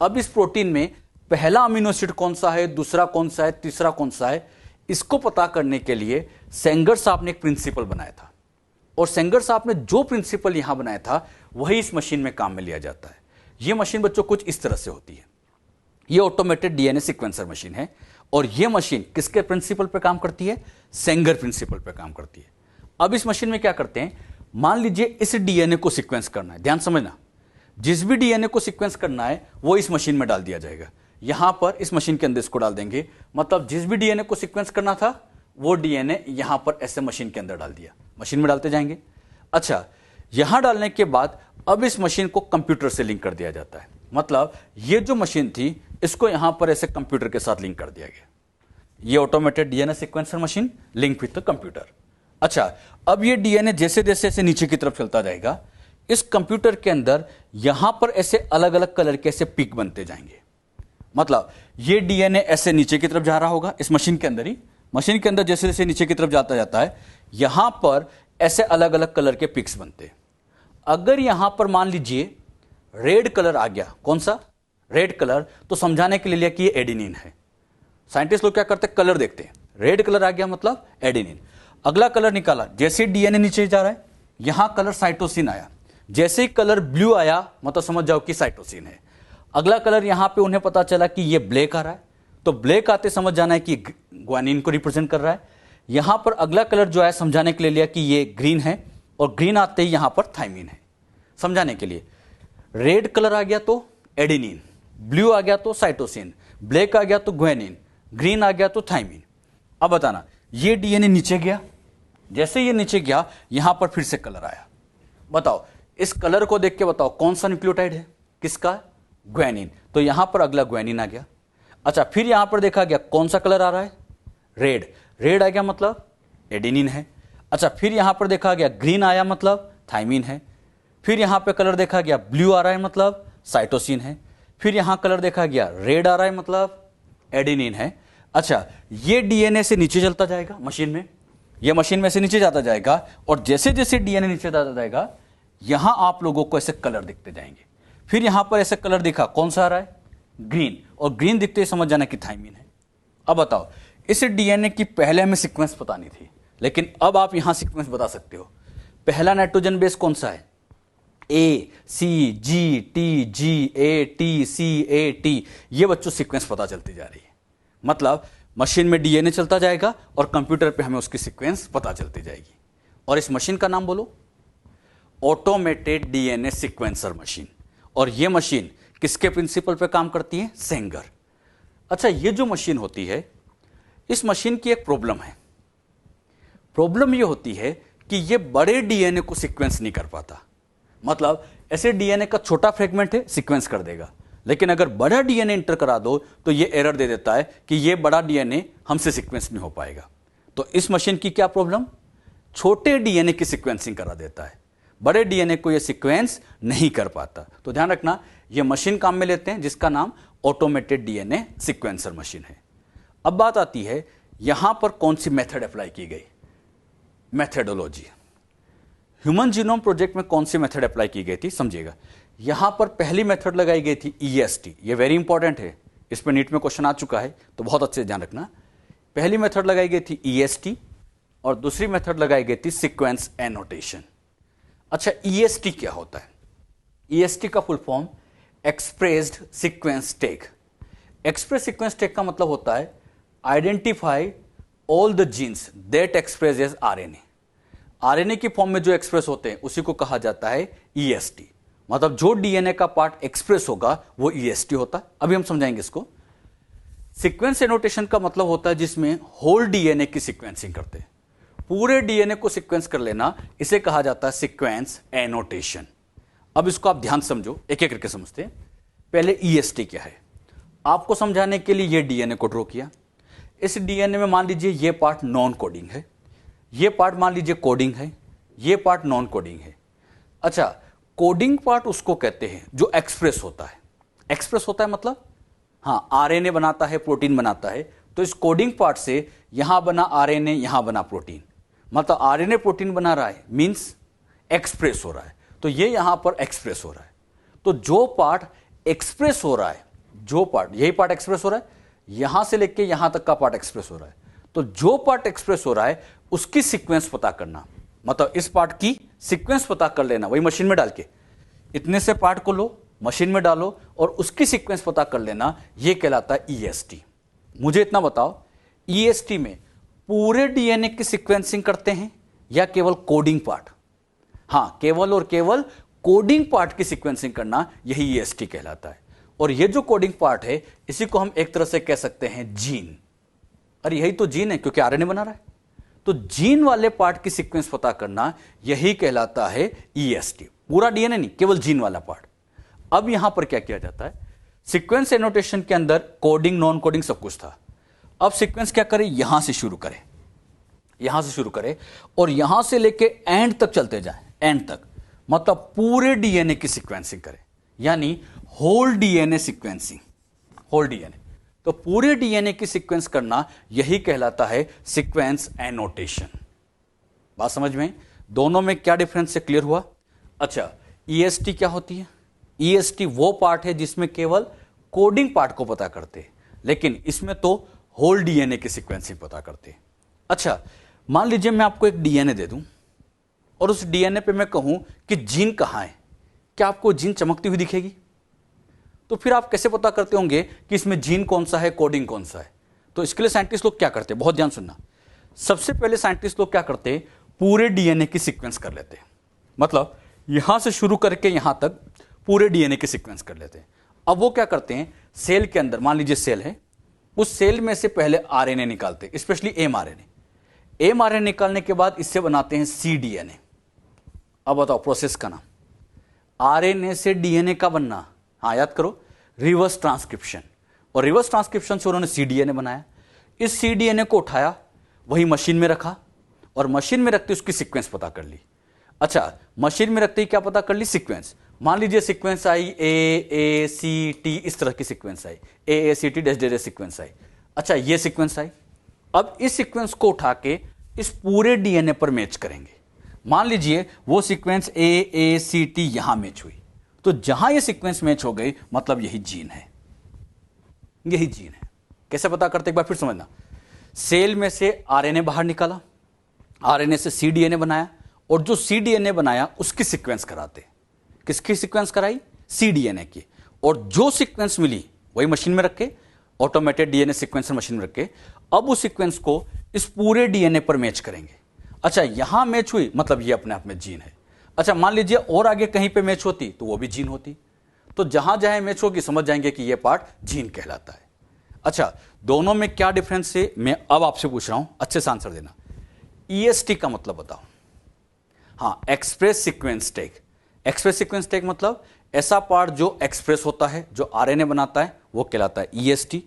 अब इस प्रोटीन में पहला अमीनो एसिड कौन सा है, दूसरा कौन सा है, तीसरा कौन सा है, इसको पता करने के लिए सेंगर साहब ने एक प्रिंसिपल बनाया था, और सेंगर साहब ने जो प्रिंसिपल यहां बनाया था वही इस मशीन में काम में लिया जाता है। यह मशीन बच्चों कुछ इस तरह से होती है। यह ऑटोमेटेड डीएनए सीक्वेंसर मशीन है, और यह मशीन किसके प्रिंसिपल पे काम करती है? सेंगर प्रिंसिपल पे काम करती है। अब इस मशीन में क्या करते हैं, मान लीजिए इस डीएनए को सीक्वेंस करना है, ध्यान समझना, जिस भी डीएनए को सीक्वेंस करना है वो इस मशीन में डाल दिया जाएगा। यहां पर इस मशीन के अंदर इसको डाल देंगे, मतलब जिस भी डीएनए को सीक्वेंस करना था वो डीएनए यहां पर ऐसे मशीन के अंदर डाल दिया, मशीन में डालते जाएंगे। अच्छा, यहां डालने के बाद अब इस मशीन को कंप्यूटर से लिंक कर दिया जाता है, मतलब ये जो मशीन थी इसको यहां पर ऐसे कंप्यूटर के साथ लिंक कर दिया गया। ये automated DNA sequencer machine link with the computer. अच्छा, अब ये डीएनए जैसे जैसे ऐसे नीचे की तरफ चलता जाएगा, इस कंप्यूटर के अंदर यहां पर ऐसे अलग अलग कलर के ऐसे पीक बनते जाएंगे, मतलब ये डीएनए ऐसे नीचे की तरफ जा रहा होगा इस मशीन के अंदर ही, मशीन के अंदर जैसे जैसे नीचे की तरफ जाता जाता है यहां पर ऐसे अलग अलग कलर के पिक्स बनते हैं। अगर यहां पर मान लीजिए रेड कलर आ गया, कौन सा? रेड कलर, तो समझाने के लिए लिया कि ये एडेनिन है। साइंटिस्ट लोग क्या करते हैं, कलर देखते हैं, रेड कलर आ गया मतलब एडेनिन। अगला कलर निकाला, जैसे डीएनए नीचे जा रहा है यहां कलर साइटोसिन आया, जैसे ही कलर ब्लू आया मतलब समझ जाओ कि साइटोसिन है। अगला कलर यहां पे उन्हें पता चला कि ये ब्लैक आ रहा है, तो ब्लैक आते समझ जाना है कि ग्वानिन को रिप्रेजेंट कर रहा है। यहां पर अगला कलर जो है समझाने के लिए लिया कि ये ग्रीन है, और ग्रीन आते ही यहां पर थाइमिन है, समझाने के लिए। रेड कलर आ गया तो एडेनिन, ब्लू आ गया तो साइटोसिन, ब्लैक आ गया तो ग्वानिन, ग्रीन आ गया तो थाइमिन। अब बताना, ये डीएनए नीचे गया, जैसे ये नीचे गया यहां पर फिर से कलर आया। बताओ, इस कलर को देख के बताओ कौन सा न्यूक्लियोटाइड है, किसका? ग्वानिन, तो यहां पर अगला ग्वानिन आ गया। अच्छा, फिर यहां पर देखा गया कौन सा कलर आ रहा है? रेड, रेड आ गया मतलब एडेनिन है। अच्छा, फिर यहां पर देखा गया ग्रीन आया मतलब थाइमिन है। फिर यहां पे कलर देखा गया ब्लू आ रहा है मतलब साइटोसिन है। फिर यहां कलर देखा गया रेड आ रहा है मतलब एडेनिन है। अच्छा, ये डीएनए से नीचे चलता जाएगा मशीन में, ये मशीन में से नीचे जाता जाएगा, और जैसे जैसे डीएनए नीचे जाता जाएगा यहां आप लोगों को ऐसे कलर दिखते जाएंगे। फिर यहां पर ऐसे कलर दिखा, कौन सा आ रहा है? ग्रीन, और ग्रीन दिखते ही समझ जाना कि थाइमिन है। अब बताओ, इस डीएनए की पहले हमें सीक्वेंस पता नहीं थी, लेकिन अब आप यहां सीक्वेंस बता सकते हो। पहला नाइट्रोजन बेस कौन सा है? A C G T G A T C A T, ये बच्चों सीक्वेंस पता चलती जा रही है, मतलब मशीन में डीएनए चलता जाएगा और कंप्यूटर पे हमें उसकी सीक्वेंस पता चलती जाएगी। और इस मशीन का नाम बोलो, ऑटोमेटेड डीएनए सीक्वेंसर मशीन। और ये मशीन किसके प्रिंसिपल पे काम करती है? सेंगर। अच्छा, ये जो मशीन होती है, इस मशीन की एक प्रॉब्लम है। प्रॉब्लम ये होती है कि ये बड़े डीएनए को सीक्वेंस नहीं कर पाता, मतलब ऐसे डीएनए का छोटा फ्रेगमेंट है सीक्वेंस कर देगा, लेकिन अगर बड़ा डीएनए इंटर करा दो तो ये एरर दे देता है कि ये बड़ा डीएनए हमसे सीक्वेंस नहीं हो पाएगा। तो इस मशीन की क्या प्रॉब्लम? छोटे डीएनए की सीक्वेंसिंग करा देता है, बड़े डीएनए को ये सीक्वेंस नहीं कर पाता। तो ध्यान रखना, ये मशीन काम में लेते हैं जिसका नाम ऑटोमेटेड डीएनए सीक्वेंसर मशीन है। अब बात आती है यहां पर कौन सी मेथड अप्लाई की गई? मेथडोलॉजी। ह्यूमन जीनोम प्रोजेक्ट में कौन सी मेथड अप्लाई की गई थी समझिएगा। यहां पर पहली मेथड लगाई गई थी ईएसटी, ये वेरी इंपॉर्टेंट है, इस पर नीट में क्वेश्चन आ चुका है तो बहुत अच्छे से ध्यान रखना। पहली मेथड लगाई गई थी ईएसटी, और दूसरी मेथड लगाई गई थी सीक्वेंस एनोटेशन। अच्छा, ईएसटी क्या होता है? ईएसटी का full form expressed sequence tag. Express sequence tag का मतलब होता है identify all the genes that express as RNA. RNA की फॉर्म में जो एक्सप्रेस होते हैं उसी को कहा जाता है ईएसटी, मतलब जो डीएनए का पार्ट एक्सप्रेस होगा वो ईएसटी होता है। अभी हम समझाएंगे इसको। सीक्वेंस एनोटेशन का मतलब होता है जिसमें होल डीएनए की सीक्वेंसिंग करते हैं, पूरे डीएनए को सीक्वेंस कर लेना, इसे कहा जाता है सीक्वेंस एनोटेशन। अब इसको आप ध्यान समझो, एक एक करके समझते हैं। पहले ईएसटी क्या है, आपको समझाने के लिए ये डीएनए को ड्रॉ किया। इस डीएनए में मान लीजिए ये पार्ट नॉन कोडिंग है, ये पार्ट मान लीजिए कोडिंग है, ये पार्ट नॉन कोडिंग है। अच्छा, कोडिंग पार्ट उसको कहते हैं जो एक्सप्रेस होता है। एक्सप्रेस होता है मतलब हाँ, आरएनए बनाता है, प्रोटीन बनाता है, तो इस कोडिंग पार्ट से यहां बना आरएनए, यहां बना प्रोटीन, मतलब आरएनए प्रोटीन बना रहा है, मींस एक्सप्रेस हो रहा है, तो ये यहां पर एक्सप्रेस हो रहा है। तो जो पार्ट एक्सप्रेस हो रहा है, जो पार्ट, यही पार्ट एक्सप्रेस हो रहा है, यहां से लेके यहां तक का पार्ट एक्सप्रेस हो रहा है, तो जो पार्ट एक्सप्रेस हो रहा है उसकी सीक्वेंस पता करना, मतलब इस पार्ट की सीक्वेंस पता कर लेना, वही मशीन में डाल के इतने से पार्ट को लो, मशीन में डालो और उसकी सीक्वेंस पता कर लेना, यह कहलाता है ईएसटी। मुझे इतना बताओ, ईएसटी में पूरे डीएनए की सीक्वेंसिंग करते हैं या केवल कोडिंग पार्ट? हां, केवल और केवल कोडिंग पार्ट की सीक्वेंसिंग करना, यही ईएसटी कहलाता है। और ये जो कोडिंग पार्ट है इसी को हम एक तरह से कह सकते हैं जीन। अरे यही तो जीन है, क्योंकि आरएनए बना रहा है, तो जीन वाले पार्ट की सीक्वेंस पता करना यही कहलाता है ईएसटी। पूरा डीएनए नहीं, केवल जीन वाला पार्ट। अब यहां पर क्या किया जाता है, सीक्वेंस एनोटेशन के अंदर कोडिंग नॉन कोडिंग सब कुछ था। अब सीक्वेंस क्या करें, यहां से शुरू करें, यहां से शुरू करें और यहां से लेके एंड तक चलते जाएं, एंड तक, मतलब पूरे डीएनए की सीक्वेंसिंग करें, यानी whole DNA sequencing, whole DNA. तो पूरे डीएनए की सीक्वेंस करना यही कहलाता है सीक्वेंस एनोटेशन। बात समझ में? दोनों में क्या डिफरेंस है, क्लियर हुआ? अच्छा, ईएसटी क्या होती है? ईएसटी वो पार्ट है जिसमें केवल कोडिंग पार्ट को पता करते हैं, लेकिन इसमें तो होल डीएनए की सीक्वेंसिंग पता करते हैं। अच्छा, मान लीजिए मैं आपको एक डीएनए दे दूं और उस डीएनए पे मैं कहूं कि जीन कहां है, क्या आपको जीन चमकती हुई दिखेगी? तो फिर आप कैसे पता करते होंगे कि इसमें जीन कौन सा है, कोडिंग कौन सा है? तो इसके लिए साइंटिस्ट लोग क्या करते हैं, बहुत ध्यान सुनना। सबसे पहले साइंटिस्ट लोग क्या करते हैं, पूरे डीएनए की सीक्वेंस कर लेते हैं, मतलब यहां से शुरू करके यहां तक पूरे डीएनए की सीक्वेंस कर लेते हैं। अब वो क्या करते हैं, सेल के अंदर, मान लीजिए सेल है, उस सेल में से पहले आरएनए निकालते हैं, स्पेशली एमआरएनए। एमआरएनए निकालने के बाद इससे बनाते हैं सीडीएनए। अब बताओ प्रोसेस का नाम, आरएनए से डीएनए का बनना, हाँ याद करो, रिवर्स ट्रांसक्रिप्शन। और रिवर्स ट्रांसक्रिप्शन से उन्होंने सीडीएनए बनाया। इस सीडीएनए को उठाया, वही मशीन में रखा और मशीन में रखते उसकी सीक्वेंस पता कर ली। अच्छा, मशीन में रखते ही क्या पता कर ली, सीक्वेंस। मान लीजिए सीक्वेंस आई ए सी टी, इस तरह की सीक्वेंस आई, A C T dash dash sequence आई। अच्छा, ये सीक्वेंस आई। अब इस सीक्वेंस को उठा के इस पूरे डीएनए पर मैच करेंगे। मान लीजिए वो सीक्वेंस ए सी टी यहां मैच हुई, तो जहां ये सीक्वेंस मैच हो गई मतलब यही जीन है, यही जीन है। कैसे पता करते, एक बार फिर समझना। सेल में से आरएनए बाहर निकाला, आरएनए से सीडीएनए बनाया और जो सीडीएनए बनाया उसकी सीक्वेंस कराते। किसकी सीक्वेंस कराई, सीडीएनए की। और जो सीक्वेंस मिली वही मशीन में रखे, ऑटोमेटेड डीएनए सीक्वेंसर मशीन में रखे। अब उस सीक्वेंस को इस पूरे डीएनए पर मैच करेंगे। अच्छा, यहां मैच हुई मतलब ये अपने आप में जीन है। अच्छा, मान लीजिए और आगे कहीं पे मैच होती तो वो भी जीन होती। तो जहां जहां मैच होगी समझ जाएंगे कि ये पार्ट जीन कहलाता है। अच्छा, दोनों में क्या डिफरेंस है, मैं अब आपसे पूछ रहा हूं, अच्छे से आंसर देना। ईएसटी का मतलब बताओ। हां, express sequence tag. Express sequence tag मतलब ऐसा पार्ट जो एक्सप्रेस होता है, जो आरएनए बनाता है, वो कहलाता है ईएसटी।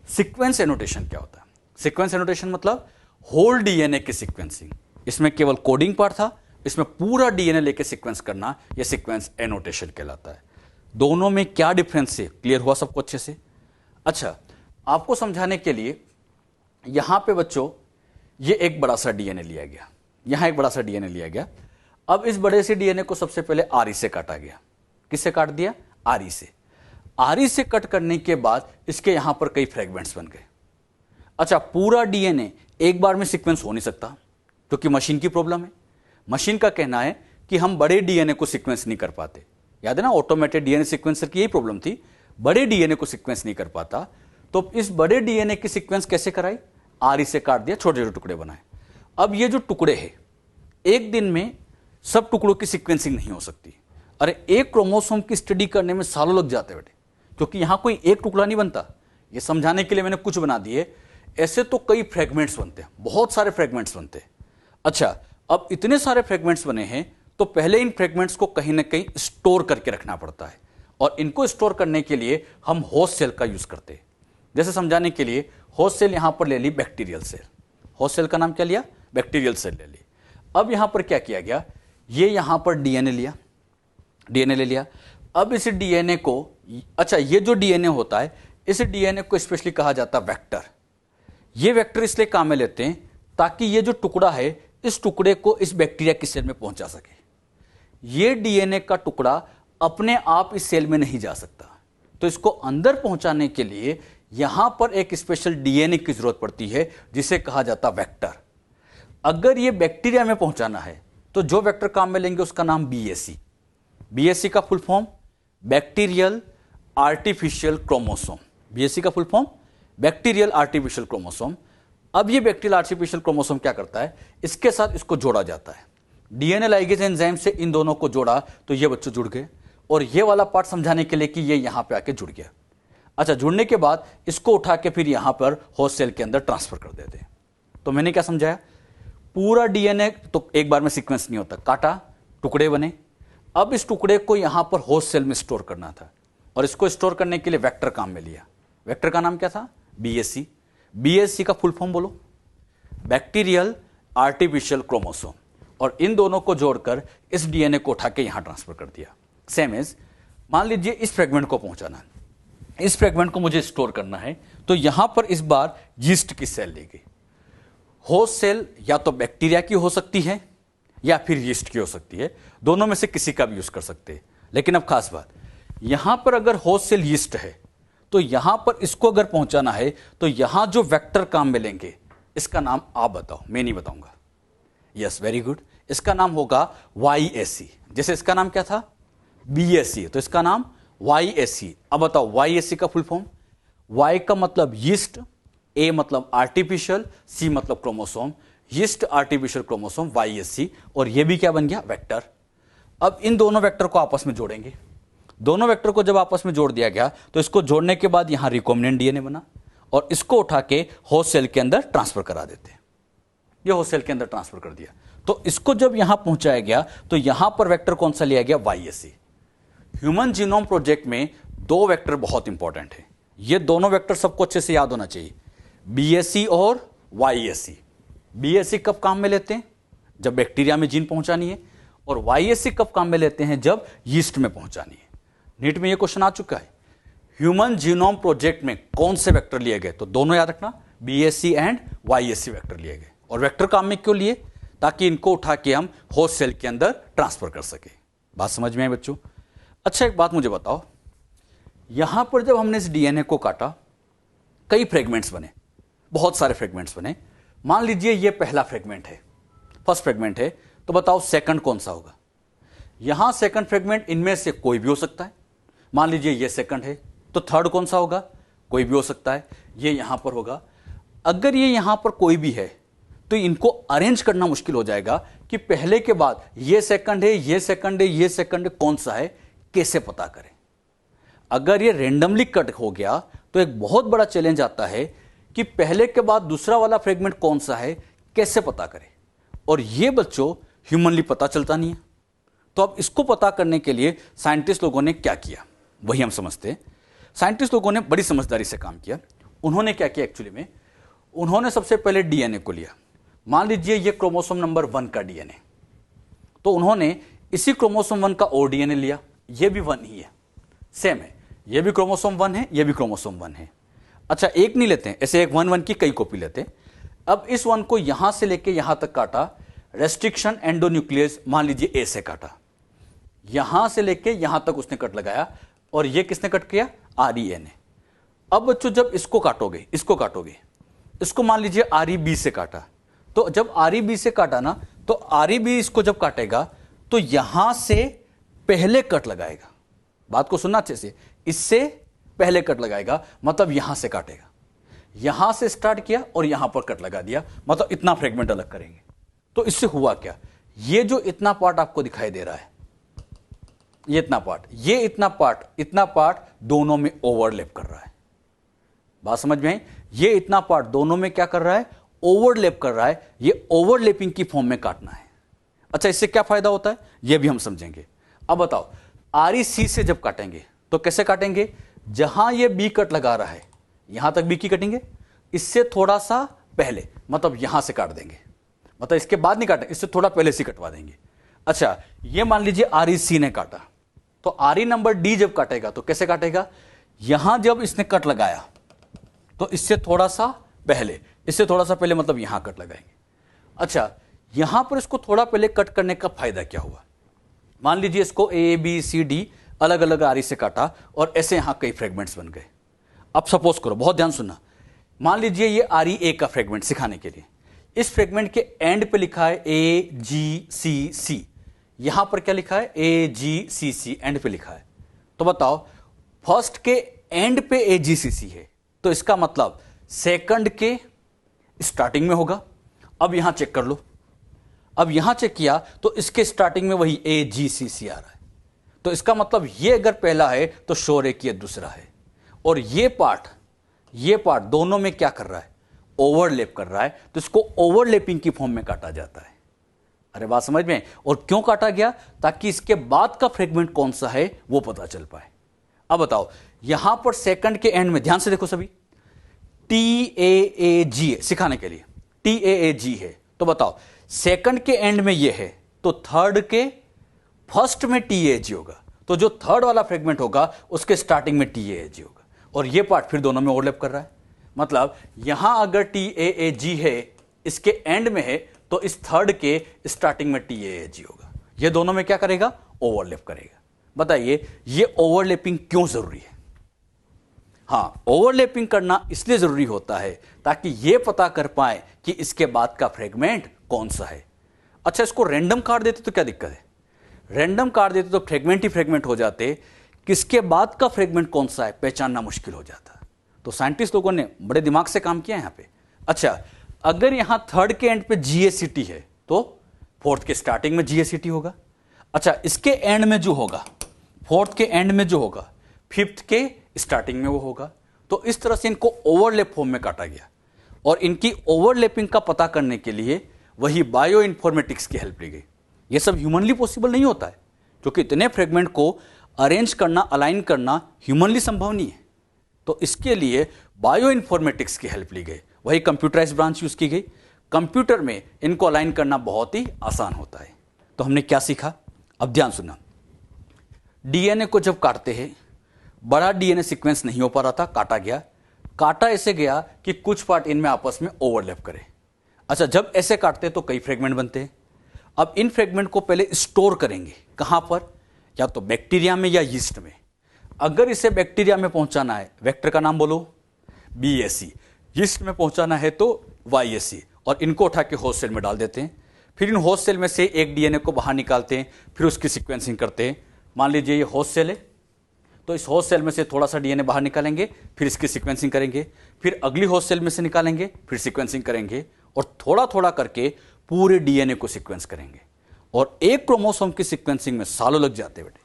सीक्वेंस एनोटेशन क्या होता है, सीक्वेंस एनोटेशन मतलब होल डीएनए की सीक्वेंसिंग। इसमें केवल कोडिंग पार्ट था, इसमें पूरा डीएनए लेके सीक्वेंस करना, यह सीक्वेंस एनोटेशन कहलाता है। दोनों में क्या डिफरेंस है, क्लियर हुआ सबको अच्छे से? अच्छा, आपको समझाने के लिए यहां पे बच्चों ये एक बड़ा सा डीएनए लिया गया, यहां एक बड़ा सा डीएनए लिया गया। अब इस बड़े से डीएनए को सबसे पहले आरी से काटा गया। किससे काट दिया, आरी से। आरी से कट करने के बाद इसके यहां पर कई फ्रेगमेंट्स बन गए। अच्छा, पूरा डीएनए एक बार में सीक्वेंस हो नहीं सकता क्योंकि मशीन की प्रॉब्लम है। मशीन का कहना है कि हम बड़े डीएनए को सीक्वेंस नहीं कर पाते। याद है ना, ऑटोमेटेड डीएनए सीक्वेंसर की यही प्रॉब्लम थी, बड़े डीएनए को सीक्वेंस नहीं कर पाता। तो इस बड़े डीएनए की सीक्वेंस कैसे कराई, आरी से काट दिया, छोटे छोटे टुकड़े बनाए। अब ये जो टुकड़े हैं, एक दिन में सब टुकड़ों की सीक्वेंसिंग नहीं हो सकती। अरे एक क्रोमोसोम की स्टडी करने में सालों लग जाते बेटे, क्योंकि यहां कोई एक टुकड़ा नहीं बनता। ये समझाने के लिए मैंने कुछ बना दिए, ऐसे तो कई फ्रेगमेंट्स बनते हैं, बहुत सारे फ्रेगमेंट्स बनते हैं। अच्छा, अब इतने सारे फ्रेगमेंट्स बने हैं तो पहले इन फ्रेगमेंट्स को कहीं ना कहीं स्टोर करके रखना पड़ता है, और इनको स्टोर करने के लिए हम होस्ट सेल का यूज करते हैं। जैसे समझाने के लिए, होस्ट सेल यहां पर ले ली बैक्टीरियल सेल। होस्ट सेल का नाम क्या लिया, बैक्टीरियल सेल ले ली। अब यहां पर क्या किया गया, ये यहां पर डीएनए लिया, डीएनए ले लिया। अब इस डीएनए को, अच्छा ये जो डीएनए होता है, इस डीएनए को स्पेशली कहा जाता है वेक्टर। ये वेक्टर इसलिए काम में लेते हैं ताकि ये जो टुकड़ा है, इस टुकड़े को इस बैक्टीरिया की सेल में पहुंचा सके। ये डीएनए का टुकड़ा अपने आप इस सेल में नहीं जा सकता, तो इसको अंदर पहुंचाने के लिए यहां पर एक स्पेशल डीएनए की जरूरत पड़ती है जिसे कहा जाता वेक्टर। अगर ये बैक्टीरिया में पहुंचाना है तो जो वेक्टर काम में लेंगे उसका नाम बीएससी। बीएससी का full form bacterial artificial chromosome. BSC का full form bacterial artificial chromosome. अब ये बैक्टीरियल आर्टिफिशियल क्रोमोसोम क्या करता है, इसके साथ इसको जोड़ा जाता है। डीएनए लाइगेज एंजाइम से इन दोनों को जोड़ा तो ये बच्चों जुड़ गए, और ये वाला पार्ट समझाने के लिए कि ये यहां पे आके जुड़ गया। अच्छा, जुड़ने के बाद इसको उठा के फिर यहां पर होस्ट सेल के अंदर ट्रांसफर कर देते हैं। तो मैंने क्या समझाया, पूरा डीएनए तो एक बार में सीक्वेंस नहीं होता, काटा, टुकड़े बने। अब इस टुकड़े को यहां पर होस्ट सेल में स्टोर करना था, और इसको स्टोर करने के लिए वेक्टर काम में लिया। वेक्टर का नाम क्या था, बीएससी। बीएससी का फुल फॉर्म बोलो, बैक्टीरियल आर्टिफिशियल क्रोमोसोम। और इन दोनों को जोड़कर इस डीएनए को उठा के यहां ट्रांसफर कर दिया। सेम एज मान लीजिए इस फ्रेगमेंट को पहुंचाना है, इस फ्रेगमेंट को मुझे स्टोर करना है, तो यहां पर इस बार यीस्ट की सेल ली गई। होस्ट सेल या तो बैक्टीरिया की हो सकती है या फिर यीस्ट की हो सकती है, दोनों में से किसी का भी यूज कर सकते हैं। लेकिन अब खास बात, यहां पर अगर होस्ट सेल यीस्ट है तो यहां पर इसको अगर पहुंचाना है तो यहां जो वेक्टर काम में लेंगे इसका नाम आप बताओ, मैं नहीं बताऊंगा। यस, वेरी गुड, इसका नाम होगा YAC। जैसे इसका नाम क्या था, BSC, तो इसका नाम YAC। अब बताओ YAC का फुल फॉर्म, Y का मतलब यीस्ट, A मतलब आर्टिफिशियल, C मतलब chromosome, yeast artificial chromosome YAC, और ये भी क्या बन गया, वेक्टर। अब इन दोनों वेक्टर को आपस में जोड़ेंगे। दोनों वेक्टर को जब आपस में जोड़ दिया गया तो इसको जोड़ने के बाद यहां रिकॉम्बिनेंट डीएनए बना, और इसको उठा के होस्ट सेल के अंदर ट्रांसफर करा देते हैं। ये होस्ट सेल के अंदर ट्रांसफर कर दिया, तो इसको जब यहां पहुंचाया गया तो यहां पर वेक्टर कौन सा लिया गया, YAC। ह्यूमन जीनोम प्रोजेक्ट में दो वेक्टर बहुत इंपॉर्टेंट है, ये दोनों वेक्टर सबको अच्छे से याद होना चाहिए, BSC और YAC। BSC कब काम में लेते हैं, जब बैक्टीरिया में जीन पहुंचानी है, और YAC कब काम में लेते हैं, जब यीस्ट में पहुंचानी है। नीट में ये क्वेश्चन आ चुका है, ह्यूमन जीनोम प्रोजेक्ट में कौन से वेक्टर लिए गए, तो दोनों याद रखना, BSC एंड YAC वेक्टर लिए गए। और वेक्टर काम में क्यों लिए, ताकि इनको उठा के हम होस्ट सेल के अंदर ट्रांसफर कर सके। बात समझ में आई बच्चों। अच्छा, एक बात मुझे बताओ, यहां पर जब हमने इस डीएनए को काटा, कई फ्रेगमेंट्स बने, बहुत सारे फ्रेगमेंट्स बने। मान लीजिए ये पहला फ्रेगमेंट है, फर्स्ट फ्रेगमेंट है, तो बताओ सेकंड कौन सा होगा। यहां सेकंड फ्रेगमेंट इनमें से कोई भी हो सकता है। मान लीजिए ये सेकंड है, तो थर्ड कौन सा होगा, कोई भी हो सकता है, ये यहां पर होगा। अगर ये यहां पर कोई भी है तो इनको अरेंज करना मुश्किल हो जाएगा कि पहले के बाद ये सेकंड है, ये सेकंड है, ये सेकंड है, कौन सा है, कैसे पता करें। अगर ये रेंडमली कट हो गया तो एक बहुत बड़ा चैलेंज आता है कि पहले के बाद दूसरा वाला फ्रेगमेंट कौन सा है, कैसे पता करें। और ये बच्चों ह्यूमनली पता चलता नहीं है। तो अब इसको पता करने के लिए साइंटिस्ट लोगों ने क्या किया, वही हम समझते हैं। साइंटिस्ट लोगों ने बड़ी समझदारी से काम किया। उन्होंने क्या किया, एक्चुअली में उन्होंने सबसे पहले डीएनए को लिया। मान लीजिए ये क्रोमोसोम नंबर 1 का डीएनए, तो उन्होंने इसी क्रोमोसोम 1 का और डीएनए लिया, ये भी 1 ही है, सेम है, ये भी क्रोमोसोम 1 है, ये भी क्रोमोसोम 1 है। अच्छा, एक नहीं लेते हैं, ऐसे एक 1 की कई कॉपी लेते हैं। अब इस 1 को यहां से लेके यहां तक काटा, रेस्ट्रिक्शन एंडोन्यूक्लियस मान लीजिए ए से काटा, यहां से लेके यहां तक उसने कट लगाया, और ये किसने कट किया, RENA। अब बच्चों जब इसको काटोगे, इसको मान लीजिए REB से काटा, तो जब REB से काटा ना, तो REB इसको जब काटेगा तो यहां से पहले कट लगाएगा। बात को सुनना अच्छे से, इससे पहले कट लगाएगा, मतलब यहां से काटेगा। यहां से स्टार्ट किया और यहां पर कट लगा दिया, मतलब इतना फ्रेगमेंट अलग करेंगे। तो इससे हुआ क्या, ये जो इतना पार्ट आपको दिखाई दे रहा है, ये इतना पार्ट दोनों में ओवरलैप कर रहा है। बात समझ में आई, ये इतना पार्ट दोनों में क्या कर रहा है, ओवरलैप कर रहा है। ये ओवरलैपिंग की फॉर्म में काटना है। अच्छा, इससे क्या फायदा होता है, ये भी हम समझेंगे। अब बताओ, REC से जब काटेंगे तो कैसे काटेंगे, जहां ये बी कट लगा रहा है यहां तक बी की कटेंगे, इससे थोड़ा सा पहले, मतलब यहां से काट देंगे, मतलब इसके बाद नहीं काटेंगे, इससे थोड़ा पहले से कटवा देंगे। अच्छा, ये मान लीजिए REC ने काटा, तो RE नंबर D जब काटेगा तो कैसे काटेगा, यहां जब इसने कट लगाया तो इससे थोड़ा सा पहले, मतलब यहां कट लगाएंगे। अच्छा, यहां पर इसको थोड़ा पहले कट करने का फायदा क्या हुआ, मान लीजिए इसको A B C D अलग अलग RE से काटा और ऐसे यहां कई फ्रेगमेंट्स बन गए। अब सपोज करो, बहुत ध्यान सुनना, मान लीजिए ये REA का फ्रेगमेंट सिखाने के लिए, इस फ्रेगमेंट के एंड पे लिखा है AGCC, यहां पर क्या लिखा है AGCC, एंड पे लिखा है। तो बताओ फर्स्ट के एंड पे AGCC है, तो इसका मतलब सेकंड के स्टार्टिंग में होगा। अब यहां चेक कर लो, अब यहां चेक किया तो इसके स्टार्टिंग में वही AGCC आ रहा है, तो इसका मतलब ये अगर पहला है तो श्योर है कि ये दूसरा है। और ये पार्ट दोनों में क्या कर रहा है, ओवरलैप कर रहा है, तो इसको ओवरलैपिंग की फॉर्म में काटा जाता है। अरे बात समझ में? और क्यों काटा गया? ताकि इसके बाद का फ्रेगमेंट कौन सा है वो पता चल पाए। अब बताओ यहां पर सेकंड के एंड में, ध्यान से देखो सभी, TAAG है सिखाने के लिए, TAAG है, तो बताओ सेकंड के एंड में ये है, तो थर्ड के फर्स्ट में TAAG होगा, तो जो थर्ड वाला फ्रेगमेंट होगा उसके स्टार्टिंग में TAAG होगा। और ये पार्ट फिर दोनों में ओवरलैप कर रहा है, मतलब यहां अगर TAAG है इसके एंड में है, तो इस थर्ड के स्टार्टिंग में TAAG होगा। ये दोनों में क्या करेगा, ओवरलैप करेगा। बताइए ये ओवरलैपिंग क्यों जरूरी है? हां, ओवरलैपिंग करना इसलिए जरूरी होता है ताकि यह पता कर पाए कि इसके बाद का फ्रेगमेंट कौन सा है। अच्छा, इसको रैंडम काट देते तो क्या दिक्कत है? रैंडम काट देते तो फ्रेगमेंट ही फ्रेगमेंट हो जाते, किसके बाद का फ्रेगमेंट कौन सा है पहचानना मुश्किल हो जाता। तो साइंटिस्ट लोगों ने बड़े दिमाग से काम किया यहां पे। अच्छा, अगर यहां थर्ड के एंड पे GACT है तो फोर्थ के स्टार्टिंग में GACT होगा। अच्छा, इसके एंड में जो होगा, फोर्थ के एंड में जो होगा, फिफ्थ के स्टार्टिंग में वो होगा। तो इस तरह से इनको ओवरलैप फॉर्म में काटा गया, और इनकी ओवरलैपिंग का पता करने के लिए वही बायो इन्फॉर्मेटिक्स की हेल्प ली गई। ये सब ह्यूमनली पॉसिबल नहीं होता है, क्योंकि इतने फ्रेगमेंट को अरेंज करना, अलाइन करना ह्यूमनली संभव नहीं है। तो इसके लिए बायो इन्फॉर्मेटिक्स की हेल्प ली गई, वही कंप्यूटराइज ब्रांच यूज की गई। कंप्यूटर में इनको अलाइन करना बहुत ही आसान होता है। तो हमने क्या सीखा, अब ध्यान सुनना। DNA को जब काटते हैं, बड़ा DNA सीक्वेंस नहीं हो पा रहा था, काटा गया। काटा ऐसे गया कि कुछ पार्ट इनमें आपस में ओवरलैप करे। अच्छा, जब ऐसे काटते तो कई फ्रेगमेंट बनते हैं। अब इन फ्रेगमेंट को पहले स्टोर करेंगे, कहां पर? या तो बैक्टीरिया में या यीस्ट में। अगर इसे बैक्टीरिया में पहुंचाना है, वेक्टर का नाम बोलो BAC, यीस्ट में पहुंचाना है तो YAC, और इनको उठा के होस्ट सेल में डाल देते हैं। फिर इन होस्ट सेल में से एक DNA को बाहर निकालते हैं, फिर उसकी सीक्वेंसिंग करते हैं। मान लीजिए ये होस्ट सेल है, तो इस होस्ट सेल में से थोड़ा सा DNA बाहर निकालेंगे, फिर इसकी सीक्वेंसिंग करेंगे, फिर अगली होस्ट सेल में से निकालेंगे, फिर सीक्वेंसिंग करेंगे, और थोड़ा थोड़ा करके पूरे DNA को सीक्वेंस करेंगे। और एक क्रोमोसोम की सीक्वेंसिंग में सालों लग जाते बेटे।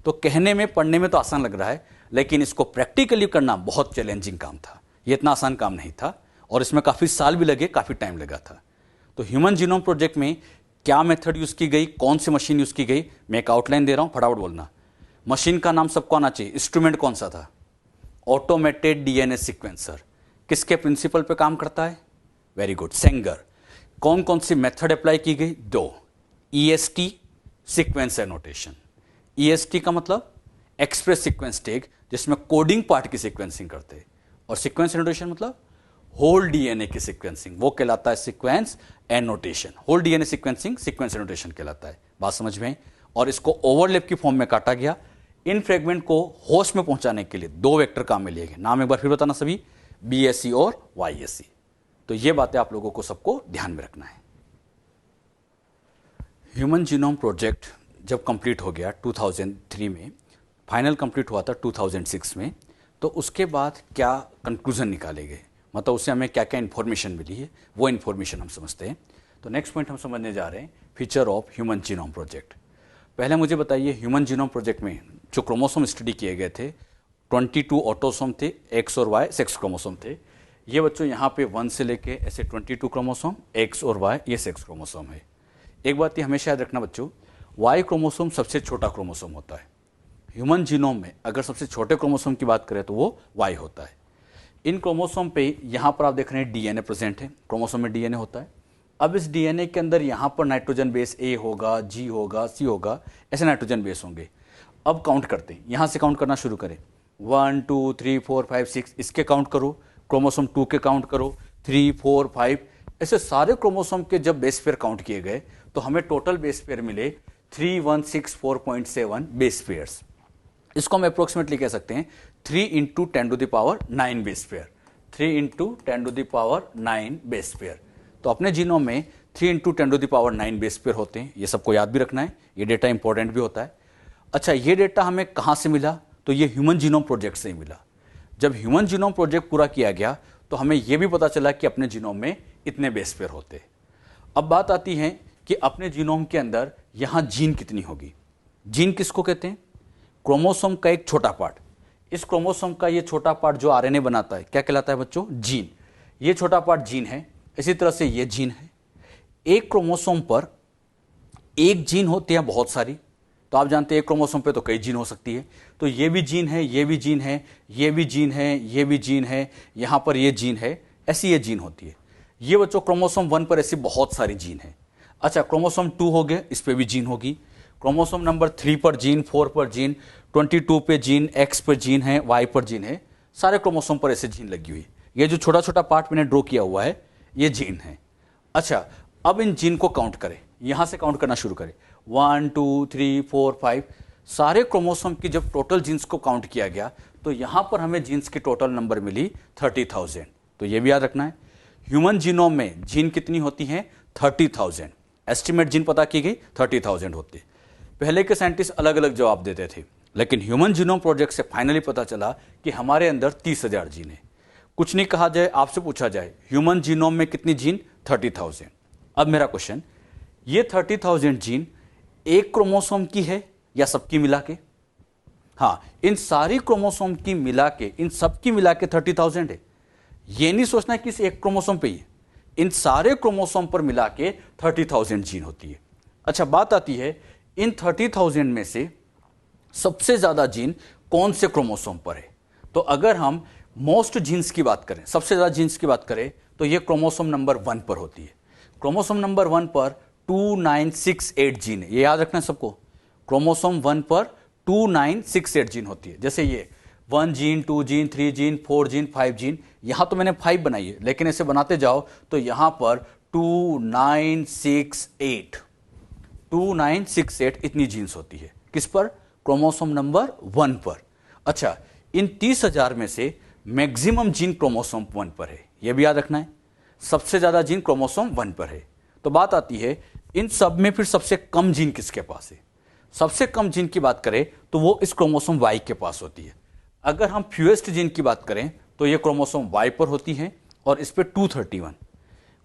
तो कहने में, पढ़ने में तो आसान लग रहा है, लेकिन इसको प्रैक्टिकली करना बहुत चैलेंजिंग काम था। ये इतना आसान काम नहीं था, और इसमें काफ़ी साल भी लगे, काफ़ी टाइम लगा था। तो ह्यूमन जीनोम प्रोजेक्ट में क्या मेथड यूज़ की गई, कौन सी मशीन यूज़ की गई, मैं एक आउटलाइन दे रहा हूँ, फटाफट बोलना। मशीन का नाम सबको आना चाहिए। इंस्ट्रूमेंट कौन सा था? Automated DNA sequencer. किसके प्रिंसिपल पे काम करता है? Very good, Sengar. कौन कौन सी मेथड अप्लाई की गई? 2, EST, सीक्वेंस एनोटेशन। EST का मतलब एक्सप्रेस सीक्वेंस टैग, जिसमें कोडिंग पार्ट की सीक्वेंसिंग करते हैं, और सीक्वेंस एनोटेशन मतलब होल DNA की सीक्वेंसिंग, वो कहलाता है sequence annotation. Whole DNA sequencing sequence annotation कहलाता है। बात समझ में? और इसको ओवरलैप की फॉर्म में काटा गया। इन फ्रेगमेंट को होस्ट में पहुंचाने के लिए 2 वेक्टर काम में लिए गए। नाम एक बार फिर बताना सभी, BAC और YAC। तो ये बातें आप लोगों को सबको ध्यान में रखना है। ह्यूमन जीनोम प्रोजेक्ट जब कंप्लीट हो गया 2003 में, फाइनल कंप्लीट हुआ था 2006 में, तो उसके बाद क्या कंक्लूजन निकाले गए, मतलब उससे हमें क्या क्या इन्फॉर्मेशन मिली है, वो इन्फॉर्मेशन हम समझते हैं। तो नेक्स्ट पॉइंट हम समझने जा रहे हैं, feature of human genome project. पहले मुझे बताइए, ह्यूमन जीनोम प्रोजेक्ट में जो क्रोमोसोम स्टडी किए गए थे, 22 ऑटोसोम थे, X और Y सेक्स क्रोमोसोम थे। ये बच्चों यहाँ पे 1 से लेके ऐसे 22 क्रोमोसोम, X और Y ये सेक्स क्रोमोसोम है। एक बात ये हमेशा याद रखना बच्चों, Y क्रोमोसोम सबसे छोटा क्रोमोसोम होता है। ह्यूमन जीनोम में अगर सबसे छोटे क्रोमोसोम की बात करें तो वो Y होता है। इन क्रोमोसोम पे यहाँ पर आप देख रहे हैं DNA प्रेजेंट है, क्रोमोसोम में DNA होता है। अब इस DNA के अंदर यहाँ पर नाइट्रोजन बेस A होगा, G होगा, C होगा, ऐसे नाइट्रोजन बेस होंगे। अब काउंट करते हैं, यहाँ से काउंट करना शुरू करें। 1 2 3 4 5 6, इसके काउंट करो, क्रोमोसोम 2 के काउंट करो, 3 4 5, ऐसे सारे क्रोमोसोम के जब बेस पेयर काउंट किए गए तो हमें टोटल बेस पेयर मिले 3164.7 बेस पेयर्स। इसको हम अप्रोक्सीमेटली कह सकते हैं 3 into 10⁹ base pair, 3 into 10⁹ base pair. तो अपने जीनोम में 3 इंटू 10⁹ बेस पेयर होते हैं, ये सबको याद भी रखना है, ये डेटा इंपॉर्टेंट भी होता है। अच्छा, ये डेटा हमें कहाँ से मिला? तो ये ह्यूमन जीनोम प्रोजेक्ट से ही मिला। जब ह्यूमन जीनोम प्रोजेक्ट पूरा किया गया तो हमें यह भी पता चला कि अपने जीनोम में इतने बेस पेयर होते हैं। अब बात आती है कि अपने जीनोम के अंदर यहाँ जीन कितनी होगी। जीन किसको कहते हैं? क्रोमोसोम का एक छोटा पार्ट। इस क्रोमोसोम का ये छोटा पार्ट जो आरएनए बनाता है क्या कहलाता है बच्चों? जीन। ये छोटा पार्ट जीन है। इसी तरह से ये जीन है। एक क्रोमोसोम पर एक जीन होती है बहुत सारी, तो आप जानते हैं एक क्रोमोसोम पे तो कई जीन हो सकती है। तो ये भी जीन है, ये भी जीन है, ये भी जीन है, ये भी जीन है, यहां पर ये जीन है, ऐसी ये जीन होती है। ये बच्चों क्रोमोसोम 1 पर ऐसी बहुत सारी जीन है। अच्छा, क्रोमोसोम 2 हो गए, इस पे भी जीन होगी। क्रोमोसोम नंबर 3 पर जीन, 4 पर जीन, 22 पे जीन, एक्स पर जीन है, वाई पर जीन है, सारे क्रोमोसोम पर ऐसे जीन लगी हुई। ये जो छोटा छोटा पार्ट मैंने ड्रॉ किया हुआ है ये जीन है। अच्छा, अब इन जीन को काउंट करें, यहां से काउंट करना शुरू करें। 1 2 3 4 5 सारे क्रोमोसोम की जब टोटल जीन्स को काउंट किया गया तो यहां पर हमें जीन्स की टोटल नंबर मिली 30,000। तो ये भी याद रखना है, ह्यूमन जीनोम में जीन कितनी होती है? 30,000। एस्टिमेट जीन पता की गई 30,000 होते। पहले के साइंटिस्ट अलग अलग जवाब देते थे, लेकिन ह्यूमन जीनोम प्रोजेक्ट से फाइनली पता चला कि हमारे अंदर 30,000 जीन है। कुछ नहीं कहा जाए, आपसे पूछा जाए ह्यूमन जीनोम में कितनी जीन? 30,000। अब मेरा क्वेश्चन, ये 30,000 जीन एक क्रोमोसोम की है या सबकी मिला के? हाँ, इन सारी क्रोमोसोम की मिला के, इन सबकी मिला के 30,000 है। ये नहीं सोचना कि इस एक क्रोमोसोम पे ही, इन सारे क्रोमोसोम पर मिला के 30,000 जीन होती है। अच्छा, बात आती है इन 30,000 में से सबसे ज्यादा जीन कौन से क्रोमोसोम पर है? तो अगर हम मोस्ट जीन्स की बात करें, सबसे ज्यादा जीन्स की बात करें, तो ये क्रोमोसोम नंबर 1 पर होती है। क्रोमोसोम नंबर 1 पर 2968 जीन है, ये याद रखना है सबको। क्रोमोसोम 1 पर 2968 जीन होती है। जैसे ये 1 gene, 2 gene, 3 gene, 4 gene, 5 gene, यहां तो मैंने 5 बनाई है, लेकिन ऐसे बनाते जाओ तो यहां पर 2968 इतनी जीन्स होती है। किस पर? क्रोमोसोम नंबर 1 पर। अच्छा, इन 30,000 में से मैक्सिमम जीन क्रोमोसोम 1 पर है, यह भी याद रखना है। सबसे ज्यादा जीन क्रोमोसोम 1 पर है। तो बात आती है इन सब में फिर सबसे कम जीन किसके पास है? सबसे कम जीन की बात करें तो वो इस क्रोमोसोम वाई के पास होती है। अगर हम फ्यूएस्ट जीन की बात करें तो ये क्रोमोसोम वाई पर होती है और इस पे 231।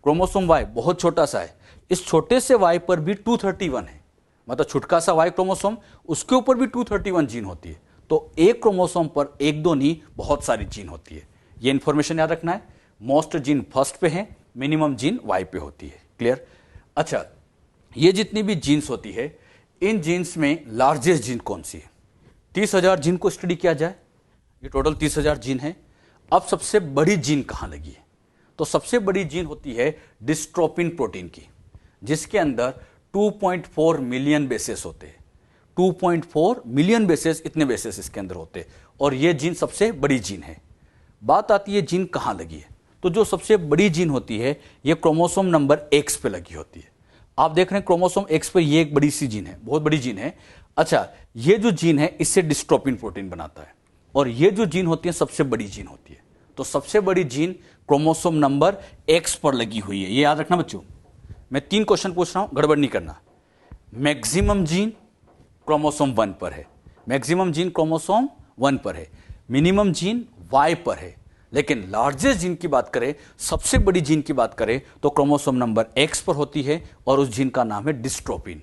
क्रोमोसोम वाई बहुत छोटा सा है, इस छोटे से वाई पर भी 231 है, मतलब छुटका सा वाई क्रोमोसोम, उसके ऊपर भी 231 जीन होती है। तो एक क्रोमोसोम पर एक दो नहीं, बहुत सारी जीन होती है। ये इंफॉर्मेशन याद रखना है। मोस्ट जीन फर्स्ट पे है, मिनिमम जीन वाई पे होती है। क्लियर? अच्छा, ये जितनी भी जीन्स होती है, इन जीन्स में लार्जेस्ट जीन कौन सी है? 30,000 जीन को स्टडी किया जाए, ये टोटल 30,000 जीन है। अब सबसे बड़ी जीन कहां लगी है? तो सबसे बड़ी जीन होती है डिस्ट्रोफिन प्रोटीन की, जिसके अंदर 2.4 मिलियन बेसेस होते हैं। 2.4 मिलियन बेसेस, इतने बेसेस इसके अंदर होते हैं, और ये जीन सबसे बड़ी जीन है। बात आती है जीन कहां लगी है, तो जो सबसे बड़ी जीन होती है ये क्रोमोसोम नंबर X पे लगी होती है। आप देख रहे हैं क्रोमोसोम X पे ये एक बड़ी सी जीन है, बहुत बड़ी जीन है। अच्छा, ये जो जीन है इससे डिस्ट्रोफिन प्रोटीन बनाता है, और ये जो जीन होती है सबसे बड़ी जीन होती है। तो सबसे बड़ी जीन क्रोमोसोम नंबर X पर लगी हुई है, ये याद रखना बच्चों। मैं 3 क्वेश्चन पूछ रहा हूं, गड़बड़ नहीं करना। मैक्सिमम जीन क्रोमोसोम 1 पर है, मैक्सिमम जीन क्रोमोसोम 1 पर है, मिनिमम जीन Y पर है, लेकिन लार्जेस्ट जीन की बात करें, सबसे बड़ी जीन की बात करें तो क्रोमोसोम नंबर X पर होती है, और उस जीन का नाम है डिस्ट्रोफिन।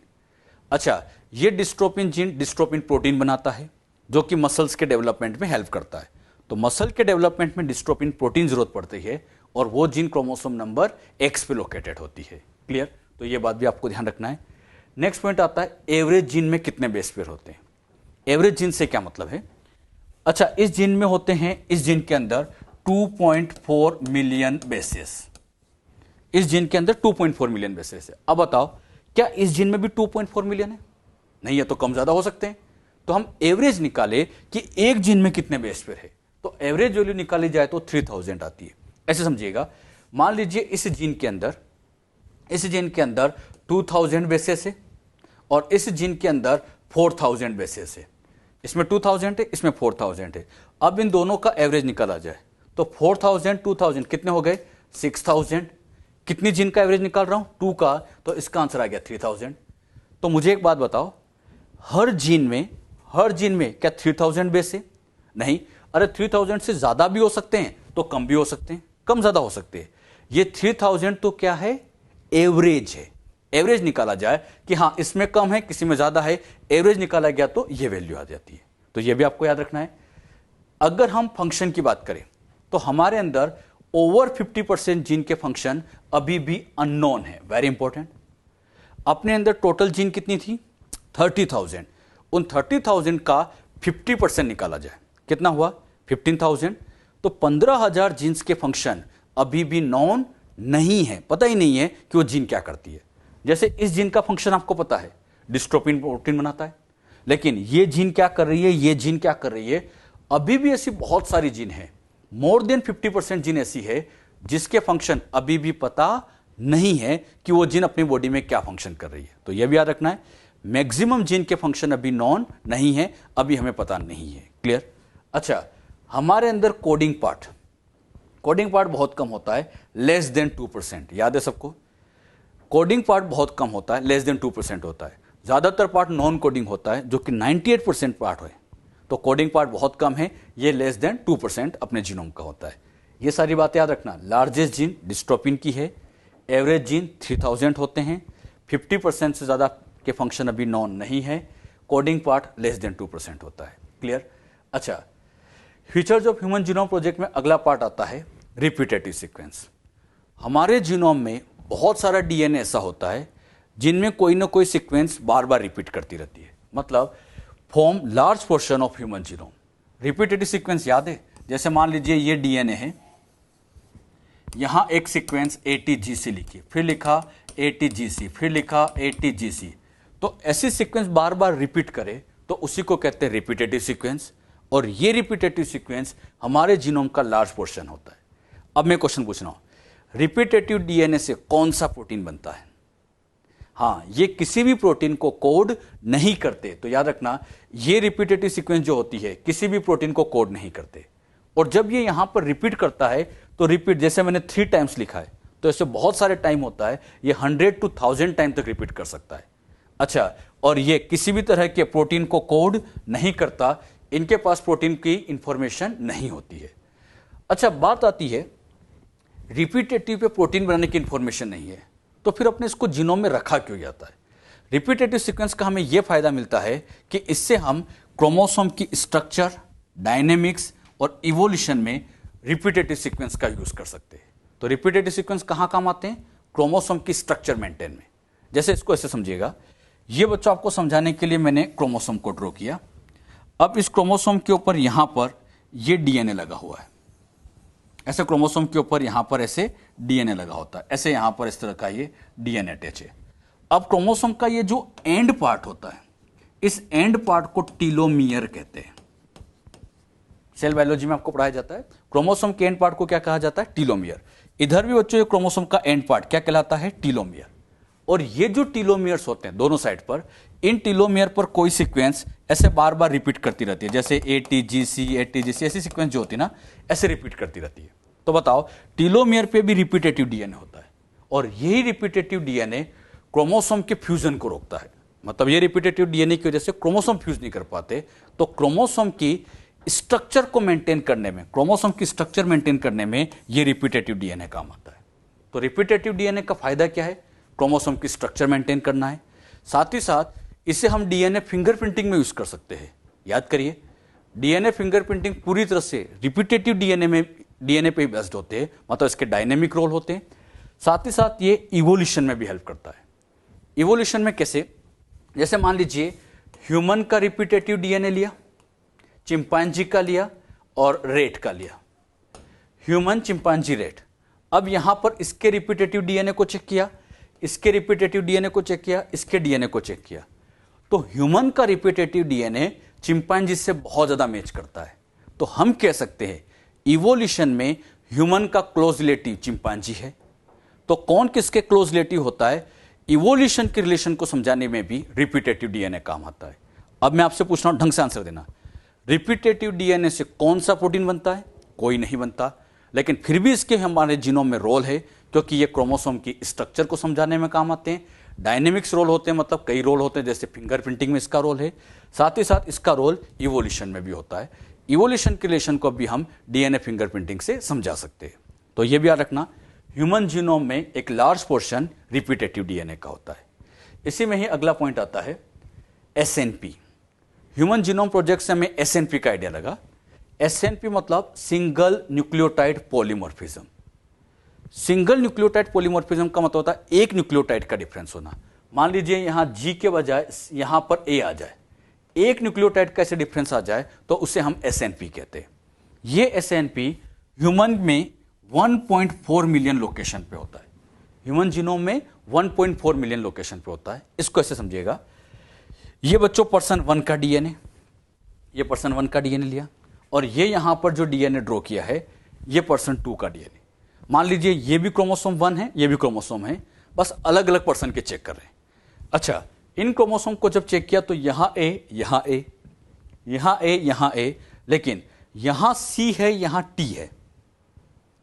अच्छा, ये डिस्ट्रोफिन जीन डिस्ट्रोफिन प्रोटीन बनाता है जो कि मसल्स के डेवलपमेंट में हेल्प करता है। तो मसल के डेवलपमेंट में डिस्ट्रोफिन प्रोटीन जरूरत पड़ती है, और वो जीन क्रोमोसोम नंबर X पे लोकेटेड होती है। क्लियर? तो ये बात भी आपको ध्यान रखना है। नेक्स्ट पॉइंट आता है एवरेज जीन में कितने बेस पेयर होते हैं। एवरेज जीन से क्या मतलब है? अच्छा, इस जीन में होते हैं, इस जीन के अंदर 2.4 मिलियन बेसेस, इस जीन के अंदर 2.4 मिलियन बेसेस है। अब बताओ, क्या इस जीन में भी 2.4 मिलियन है? नहीं है, तो कम ज्यादा हो सकते हैं। तो हम एवरेज निकाले कि एक जीन में कितने बेस पेयर है, तो एवरेज वैल्यू निकाली जाए तो 3000 आती है। ऐसे समझिएगा, मान लीजिए इस जीन के अंदर 2000 बेसेस है, और इस जीन के अंदर 4000 बेसेस है। इसमें 2000 है, इसमें 4000 है। अब इन दोनों का एवरेज निकाला जाए तो 4000 2000 कितने हो गए 6000। कितनी जीन का एवरेज निकाल रहा हूं 2 का, तो इसका आंसर आ गया 3000। तो मुझे एक बात बताओ, हर जीन में क्या 3000 बेस है? नहीं। अरे 3000 से ज्यादा भी हो सकते हैं तो कम भी हो सकते हैं, कम ज्यादा हो सकते हैं। ये 3000 तो क्या है, एवरेज है। एवरेज निकाला जाए कि हाँ इसमें कम है किसी में ज्यादा है, एवरेज निकाला गया तो ये वैल्यू आ जाती है। तो ये भी आपको याद रखना है। अगर हम फंक्शन की बात करें तो हमारे अंदर ओवर 50% जीन के फंक्शन अभी भी अननोन है। Very important. अपने अंदर टोटल जीन कितनी थी 30,000। उन 30,000 का 50% निकाला जाए, कितना हुआ 15,000। तो 15,000 जीन्स के फंक्शन अभी भी नॉन नहीं है, पता ही नहीं है कि वो जीन क्या करती है। जैसे इस जीन का फंक्शन आपको पता है, डिस्ट्रोफिन प्रोटीन बनाता है, लेकिन ये जीन क्या कर रही है, ये जीन क्या कर रही है। अभी भी ऐसी बहुत सारी जीन है, मोर देन 50% जीन ऐसी है जिसके फंक्शन अभी भी पता नहीं है कि वो जीन अपनी बॉडी में क्या फंक्शन कर रही है। तो यह भी याद रखना है, मैक्सिमम जीन के फंक्शन अभी नॉन नहीं है, अभी हमें पता नहीं है। क्लियर? अच्छा, हमारे अंदर कोडिंग पार्ट बहुत कम होता है, लेस देन 2%। याद है सबको? कोडिंग पार्ट बहुत कम होता है, लेस देन 2% होता है। ज्यादातर पार्ट नॉन कोडिंग होता है जो कि 98% पार्ट है। तो कोडिंग पार्ट बहुत कम है, ये लेस देन 2% अपने जीनोम का होता है। ये सारी बातें याद रखना। लार्जेस्ट जीन डिस्ट्रोफिन की है, एवरेज जीन 3000 होते हैं, 50% से ज्यादा के फंक्शन अभी नॉन नहीं है, कोडिंग पार्ट लेस देन 2% होता है। क्लियर? अच्छा, features of human genome project में अगला पार्ट आता है रिपीटेटिव सीक्वेंस। हमारे जीनोम में बहुत सारा डीएनए ऐसा होता है जिनमें कोई ना कोई सीक्वेंस बार बार रिपीट करती रहती है, मतलब form large portion of human genome. Repetitive sequence याद है? जैसे मान लीजिए ये डीएनए है, यहां एक सीक्वेंस ATGC लिखी, फिर लिखा ATGC, फिर लिखा ATGC। तो ऐसी सीक्वेंस बार बार रिपीट करे तो उसी को कहते हैं रिपीटेटिव सीक्वेंस। और ये रिपीटेटिव सीक्वेंस हमारे जीनोम का लार्ज पोर्शन होता है। अब मैं क्वेश्चन पूछ रहा हूं, रिपीटेटिव डीएनए से कौन सा प्रोटीन बनता है? हाँ, ये किसी भी प्रोटीन को कोड नहीं करते। तो याद रखना, ये रिपीटेटिव सीक्वेंस जो होती है किसी भी प्रोटीन को कोड नहीं करते। और जब ये यहां पर रिपीट करता है तो रिपीट, जैसे मैंने 3 टाइम्स लिखा है, तो ऐसे बहुत सारे टाइम होता है, ये 100 to 1000 टाइम तक रिपीट कर सकता है। अच्छा, और ये किसी भी तरह के प्रोटीन को कोड नहीं करता, इनके पास प्रोटीन की इंफॉर्मेशन नहीं होती है। अच्छा, बात आती है रिपीटेटिव पे प्रोटीन बनाने की इंफॉर्मेशन नहीं है, तो फिर अपने इसको जीनोम में रखा क्यों जाता है? रिपीटेटिव सीक्वेंस का हमें यह फायदा मिलता है कि इससे हम क्रोमोसोम की स्ट्रक्चर, डायनेमिक्स और इवोल्यूशन में रिपीटेटिव सीक्वेंस का यूज कर सकते हैं। तो रिपीटेटिव सीक्वेंस कहां काम आते हैं? क्रोमोसोम की स्ट्रक्चर मेंटेन में। जैसे इसको ऐसे समझिएगा, ये बच्चों आपको समझाने के लिए मैंने क्रोमोसोम को ड्रॉ किया। अब इस क्रोमोसोम के ऊपर यहां पर ये डीएनए लगा हुआ है, ऐसे क्रोमोसोम के ऊपर यहां पर ऐसे डीएनए लगा होता है, ऐसे यहां पर इस तरह का ये डीएनए अटैच है। अब क्रोमोसोम का ये जो एंड पार्ट होता है, इस एंड पार्ट को टीलोमियर कहते हैं। सेल बायोलॉजी में आपको पढ़ाया जाता है, क्रोमोसोम के एंड पार्ट को क्या कहा जाता है? टीलोमियर। इधर भी बच्चों ये क्रोमोसोम का एंड पार्ट क्या कहलाता है? टीलोमियर। और ये जो टीलोमियर्स होते हैं दोनों साइड पर, इन टीलोमियर पर कोई सीक्वेंस ऐसे बार बार रिपीट करती रहती है, जैसे ATGC ऐसी सीक्वेंस जो होती है ना, ऐसे रिपीट करती रहती है। तो बताओ, टीलोमियर पे भी रिपीटेटिव डीएनए होता है, और यही रिपीटेटिव डीएनए क्रोमोसोम के फ्यूजन को रोकता है। मतलब ये रिपीटेटिव डीएनए की वजह से क्रोमोसोम फ्यूज नहीं कर पाते, तो क्रोमोसोम की स्ट्रक्चर को मेंटेन करने में, क्रोमोसोम की स्ट्रक्चर मेंटेन करने में ये रिपीटेटिव डीएनए काम आता है। तो रिपीटेटिव डीएनए का फायदा क्या है? क्रोमोसोम की स्ट्रक्चर मेंटेन करना है। साथ ही साथ इसे हम डीएनए फिंगरप्रिंटिंग में यूज कर सकते हैं। याद करिए, डीएनए फिंगरप्रिंटिंग पूरी तरह से रिपीटेटिव डीएनए पे बेस्ड होते हैं, मतलब इसके डायनेमिक रोल होते हैं। साथ ही साथ ये इवोल्यूशन में भी हेल्प करता है। इवोल्यूशन में कैसे? जैसे मान लीजिए ह्यूमन का रिपीटेटिव डीएनए लिया, चिंपांजी का लिया और रेट का लिया, ह्यूमन, चिंपांजी, रेट। अब यहां पर इसके रिपीटेटिव डीएनए को चेक किया, इसके रिपीटेटिव डीएनए को चेक किया, इसके डीएनए को चेक किया, तो ह्यूमन का रिपीटेटिव डीएनए चिंपांजी से बहुत ज्यादा मैच करता है। तो हम कह सकते हैं इवोल्यूशन में ह्यूमन का क्लोज रिलेटिव चिंपांजी है। तो कौन किसके क्लोज रिलेटिव होता है? इवोल्यूशन के रिलेशन को समझाने में भी रिपीटेटिव डीएनए काम आता है। अब मैं आपसे पूछ रहा हूं, ढंग से आंसर देना। रिपीटेटिव डीएनए से कौन सा प्रोटीन बनता है? कोई नहीं बनता, लेकिन फिर भी इसके हमारे जीनोम में रोल है, क्योंकि ये क्रोमोसोम की स्ट्रक्चर को समझाने में काम आते हैं। डायनेमिक्स रोल होते हैं, मतलब कई रोल होते हैं, जैसे फिंगरप्रिंटिंग में इसका रोल है। साथ ही साथ इसका रोल इवोल्यूशन में भी होता है। इवोल्यूशन के रिलेशन को भी हम डीएनए फिंगरप्रिंटिंग से समझा सकते हैं। तो ये भी याद रखना, ह्यूमन जीनोम में एक लार्ज पोर्शन रिपीटेटिव डीएनए का होता है। इसी में ही अगला पॉइंट आता है एसएनपी। ह्यूमन जीनोम प्रोजेक्ट से हमें एसएनपी का आइडिया लगा। एसएनपी मतलब single nucleotide polymorphism. Single nucleotide polymorphism का मतलब होता है एक न्यूक्लियोटाइड का डिफरेंस होना। मान लीजिए यहां जी के बजाय यहां पर ए आ जाए, एक न्यूक्लियोटाइड का ऐसे डिफरेंस आ जाए तो उसे हम एसएनपी कहते हैं। ये एसएनपी ह्यूमन में 1.4 मिलियन लोकेशन पे होता है। ह्यूमन जीनोम में 1.4 मिलियन लोकेशन पे होता है। इसको ऐसे समझिएगा, ये बच्चों पर्सन 1 का डीएनए, ये पर्सन 1 का डीएनए लिया, और ये यहां पर जो डीएनए ड्रॉ किया है ये पर्सन 2 का डीएनए। मान लीजिए ये भी क्रोमोसोम 1 है, ये भी क्रोमोसोम है, बस अलग अलग पर्सन के चेक कर रहे हैं। अच्छा, इन क्रोमोसोम को जब चेक किया तो यहां ए, यहां ए, यहां ए, यहां ए, लेकिन यहां सी है, यहां टी है।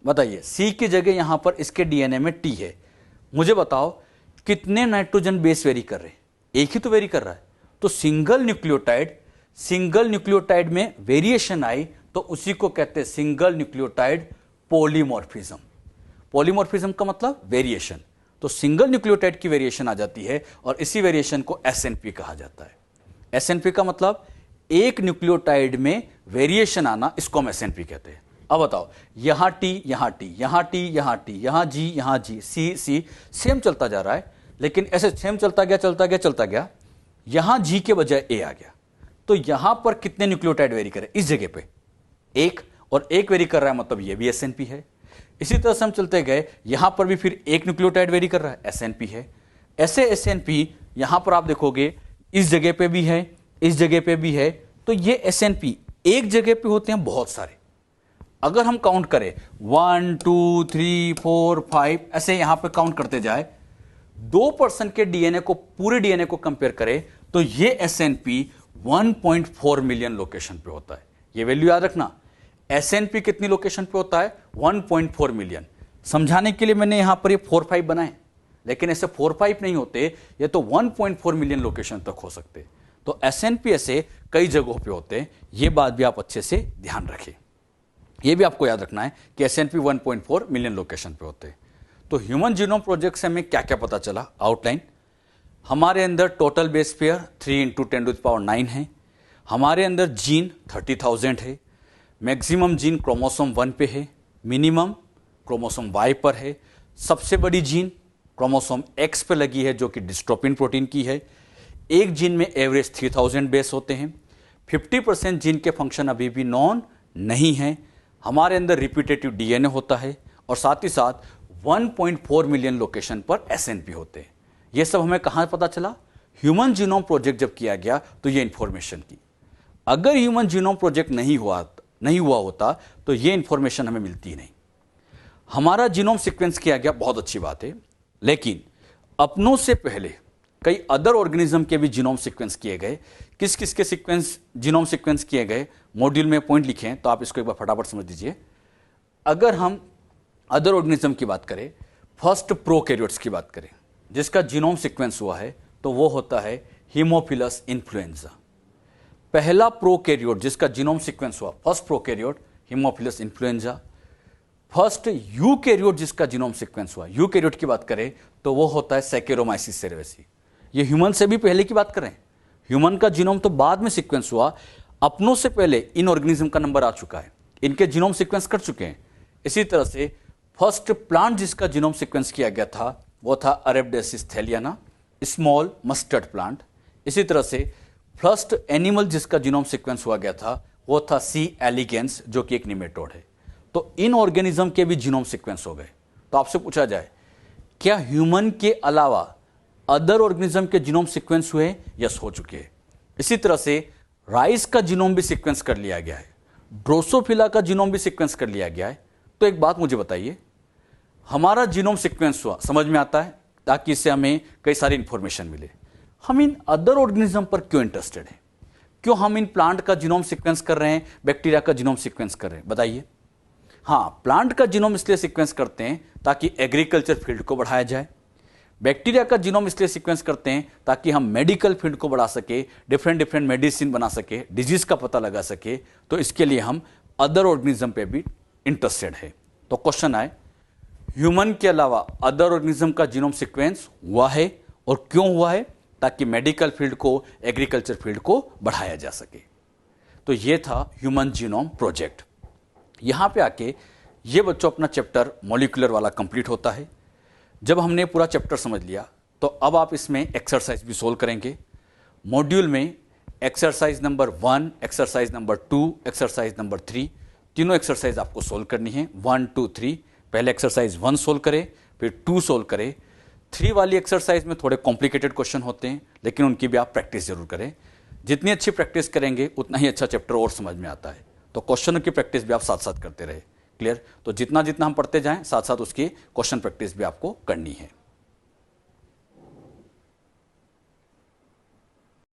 बताइए, सी की जगह यहां पर इसके डीएनए में टी है। मुझे बताओ कितने नाइट्रोजन बेस वेरी कर रहे हैं? एक ही तो वेरी कर रहा है। तो सिंगल न्यूक्लियोटाइड में वेरिएशन आई तो उसी को कहते हैं सिंगल न्यूक्लियोटाइड पॉलीमॉर्फिज्म। पॉलीमॉर्फिज्म का मतलब वेरिएशन। तो सिंगल न्यूक्लियोटाइड की वेरिएशन आ जाती है और इसी वेरिएशन को एसएनपी कहा जाता है। एसएनपी का मतलब एक न्यूक्लियोटाइड में वेरिएशन आना, इसको हम एसएनपी कहते हैं। अब बताओ, यहां टी, यहां टी, यहां टी, यहां टी, यहां जी, यहां जी, सी सी, सेम चलता जा रहा है, लेकिन ऐसे सेम चलता गया, यहां जी के बजाय ए आ गया। तो यहां पर कितने न्यूक्लियोटाइड वेरी करे? इस जगह पे एक, और एक वेरी कर रहा है, मतलब ये भी एसएनपी है। इसी तरह से हम चलते गए, यहां पर भी फिर एक न्यूक्लियोटाइड वेरी कर रहा है, एसएनपी है। ऐसे एसएनपी यहां पर आप देखोगे इस जगह पे भी है, इस जगह पे भी है। तो ये एसएनपी एक जगह पे होते हैं बहुत सारे। अगर हम काउंट करें 1 2 3 4 5 ऐसे यहां पे काउंट करते जाए, 2% के डीएनए को, पूरे डीएनए को कंपेयर करें तो ये एसएनपी 1.4 मिलियन लोकेशन पे होता है। ये वैल्यू याद रखना, एसएनपी कितनी लोकेशन पे होता है? 1.4 मिलियन। समझाने के लिए मैंने यहां पर ये 4-5 बनाए, लेकिन ऐसे 4-5 नहीं होते, ये तो 1.4 मिलियन लोकेशन तक हो सकते। तो एसएनपी ऐसे कई जगहों पे होते हैं। ये बात भी आप अच्छे से ध्यान रखें। ये भी आपको याद रखना है कि एसएनपी 1.4 मिलियन लोकेशन पे होते हैं। तो ह्यूमन जीनोम प्रोजेक्ट से हमें क्या क्या पता चला? आउटलाइन, हमारे अंदर टोटल बेस पेयर 3 × 10⁹ है। हमारे अंदर जीन 30,000 है। मैक्सिमम जीन क्रोमोसोम 1 पे है, मिनिमम क्रोमोसोम Y पर है। सबसे बड़ी जीन क्रोमोसोम X पे लगी है, जो कि डिस्ट्रोफिन प्रोटीन की है। एक जीन में एवरेज 3000 बेस होते हैं। 50% जीन के फंक्शन अभी भी नॉन नहीं है। हमारे अंदर रिपीटेटिव डीएनए होता है, और साथ ही साथ 1.4 मिलियन लोकेशन पर एसएनपी होते हैं। यह सब हमें कहां पता चला? ह्यूमन जीनोम प्रोजेक्ट जब किया गया तो ये इंफॉर्मेशन की। अगर ह्यूमन जीनोम प्रोजेक्ट नहीं हुआ होता तो ये इंफॉर्मेशन हमें मिलती नहीं। हमारा जीनोम सीक्वेंस किया गया, बहुत अच्छी बात है, लेकिन अपनों से पहले कई अदर ऑर्गेनिज्म के भी जीनोम सीक्वेंस किए गए। किस किस के जीनोम सीक्वेंस किए गए, मॉड्यूल में पॉइंट लिखे हैं, तो आप इसको एक बार फटाफट समझ लीजिए। अगर हम अदर ऑर्गेनिज्म की बात करें, फर्स्ट प्रोकैरियोट्स की बात करें, जिसका जीनोम सीक्वेंस हुआ है, तो वो होता है हीमोफिलस इन्फ्लुएंजा। पहला प्रोकैरियोट जिसका जीनोम सीक्वेंस हुआ, first prokaryote Haemophilus influenza. First eukaryote जिसका जीनोम सीक्वेंस हुआ, यूकैरियोट की बात करें तो वो होता है सैकेरोमाइसिस सेरेवेसी। ये ह्यूमन से भी पहले की बात करें, ह्यूमन का जीनोम तो बाद में सीक्वेंस हुआ। अपनों से पहले इन ऑर्गेनिज्म का नंबर आ चुका है, इनके जीनोम सीक्वेंस कर चुके हैं। इसी तरह से फर्स्ट प्लांट जिसका जीनोम सीक्वेंस किया गया था वो था अरेबिडोसिस थैलियाना, स्मॉल मस्टर्ड प्लांट। इसी तरह से फर्स्ट एनिमल जिसका जीनोम सीक्वेंस हुआ गया था वो था सी एलिगेंस, जो कि एक निमेटोड है। तो इन ऑर्गेनिज्म के भी जीनोम सीक्वेंस हो गए। तो आपसे पूछा जाए, क्या ह्यूमन के अलावा अदर ऑर्गेनिज्म के जीनोम सीक्वेंस हुए? यस, हो चुके हैं। इसी तरह से राइस का जीनोम भी सीक्वेंस कर लिया गया है, ड्रोसोफिला का जीनोम भी सीक्वेंस कर लिया गया है। तो एक बात मुझे बताइए, हमारा जीनोम सीक्वेंस हुआ, समझ में आता है, ताकि इससे हमें कई सारी इंफॉर्मेशन मिले। हम इन अदर ऑर्गेनिज्म पर क्यों इंटरेस्टेड हैं? क्यों हम इन प्लांट का जीनोम सीक्वेंस कर रहे हैं, बैक्टीरिया का जीनोम सीक्वेंस कर रहे हैं, बताइए। हाँ, प्लांट का जीनोम इसलिए सीक्वेंस करते हैं ताकि एग्रीकल्चर फील्ड को बढ़ाया जाए। बैक्टीरिया का जीनोम इसलिए सीक्वेंस करते हैं ताकि हम मेडिकल फील्ड को बढ़ा सके, डिफरेंट मेडिसिन बना सके, डिजीज का पता लगा सके। तो इसके लिए हम अदर ऑर्गेनिज्म पे भी इंटरेस्टेड है। तो क्वेश्चन आए, ह्यूमन के अलावा अदर ऑर्गेनिज्म का जीनोम सीक्वेंस हुआ है और क्यों हुआ है? ताकि मेडिकल फील्ड को, एग्रीकल्चर फील्ड को बढ़ाया जा सके। तो ये था ह्यूमन जीनोम प्रोजेक्ट। यहां पे आके ये बच्चों अपना चैप्टर मॉलिक्यूलर वाला कंप्लीट होता है। जब हमने पूरा चैप्टर समझ लिया तो अब आप इसमें एक्सरसाइज भी सोल्व करेंगे। मॉड्यूल में exercise number 1, exercise number 2, exercise number 3, तीनों एक्सरसाइज आपको सोल्व करनी है। 1, 2, 3। पहले एक्सरसाइज 1 सोल्व करें, फिर 2 सोल्व करें। 3 वाली एक्सरसाइज में थोड़े कॉम्प्लिकेटेड क्वेश्चन होते हैं, लेकिन उनकी भी आप प्रैक्टिस जरूर करें। जितनी अच्छी प्रैक्टिस करेंगे उतना ही अच्छा चैप्टर और समझ में आता है। तो क्वेश्चनों की प्रैक्टिस भी आप साथ साथ करते रहे। क्लियर? तो जितना जितना हम पढ़ते जाएं, साथ साथ उसकी क्वेश्चन प्रैक्टिस भी आपको करनी है।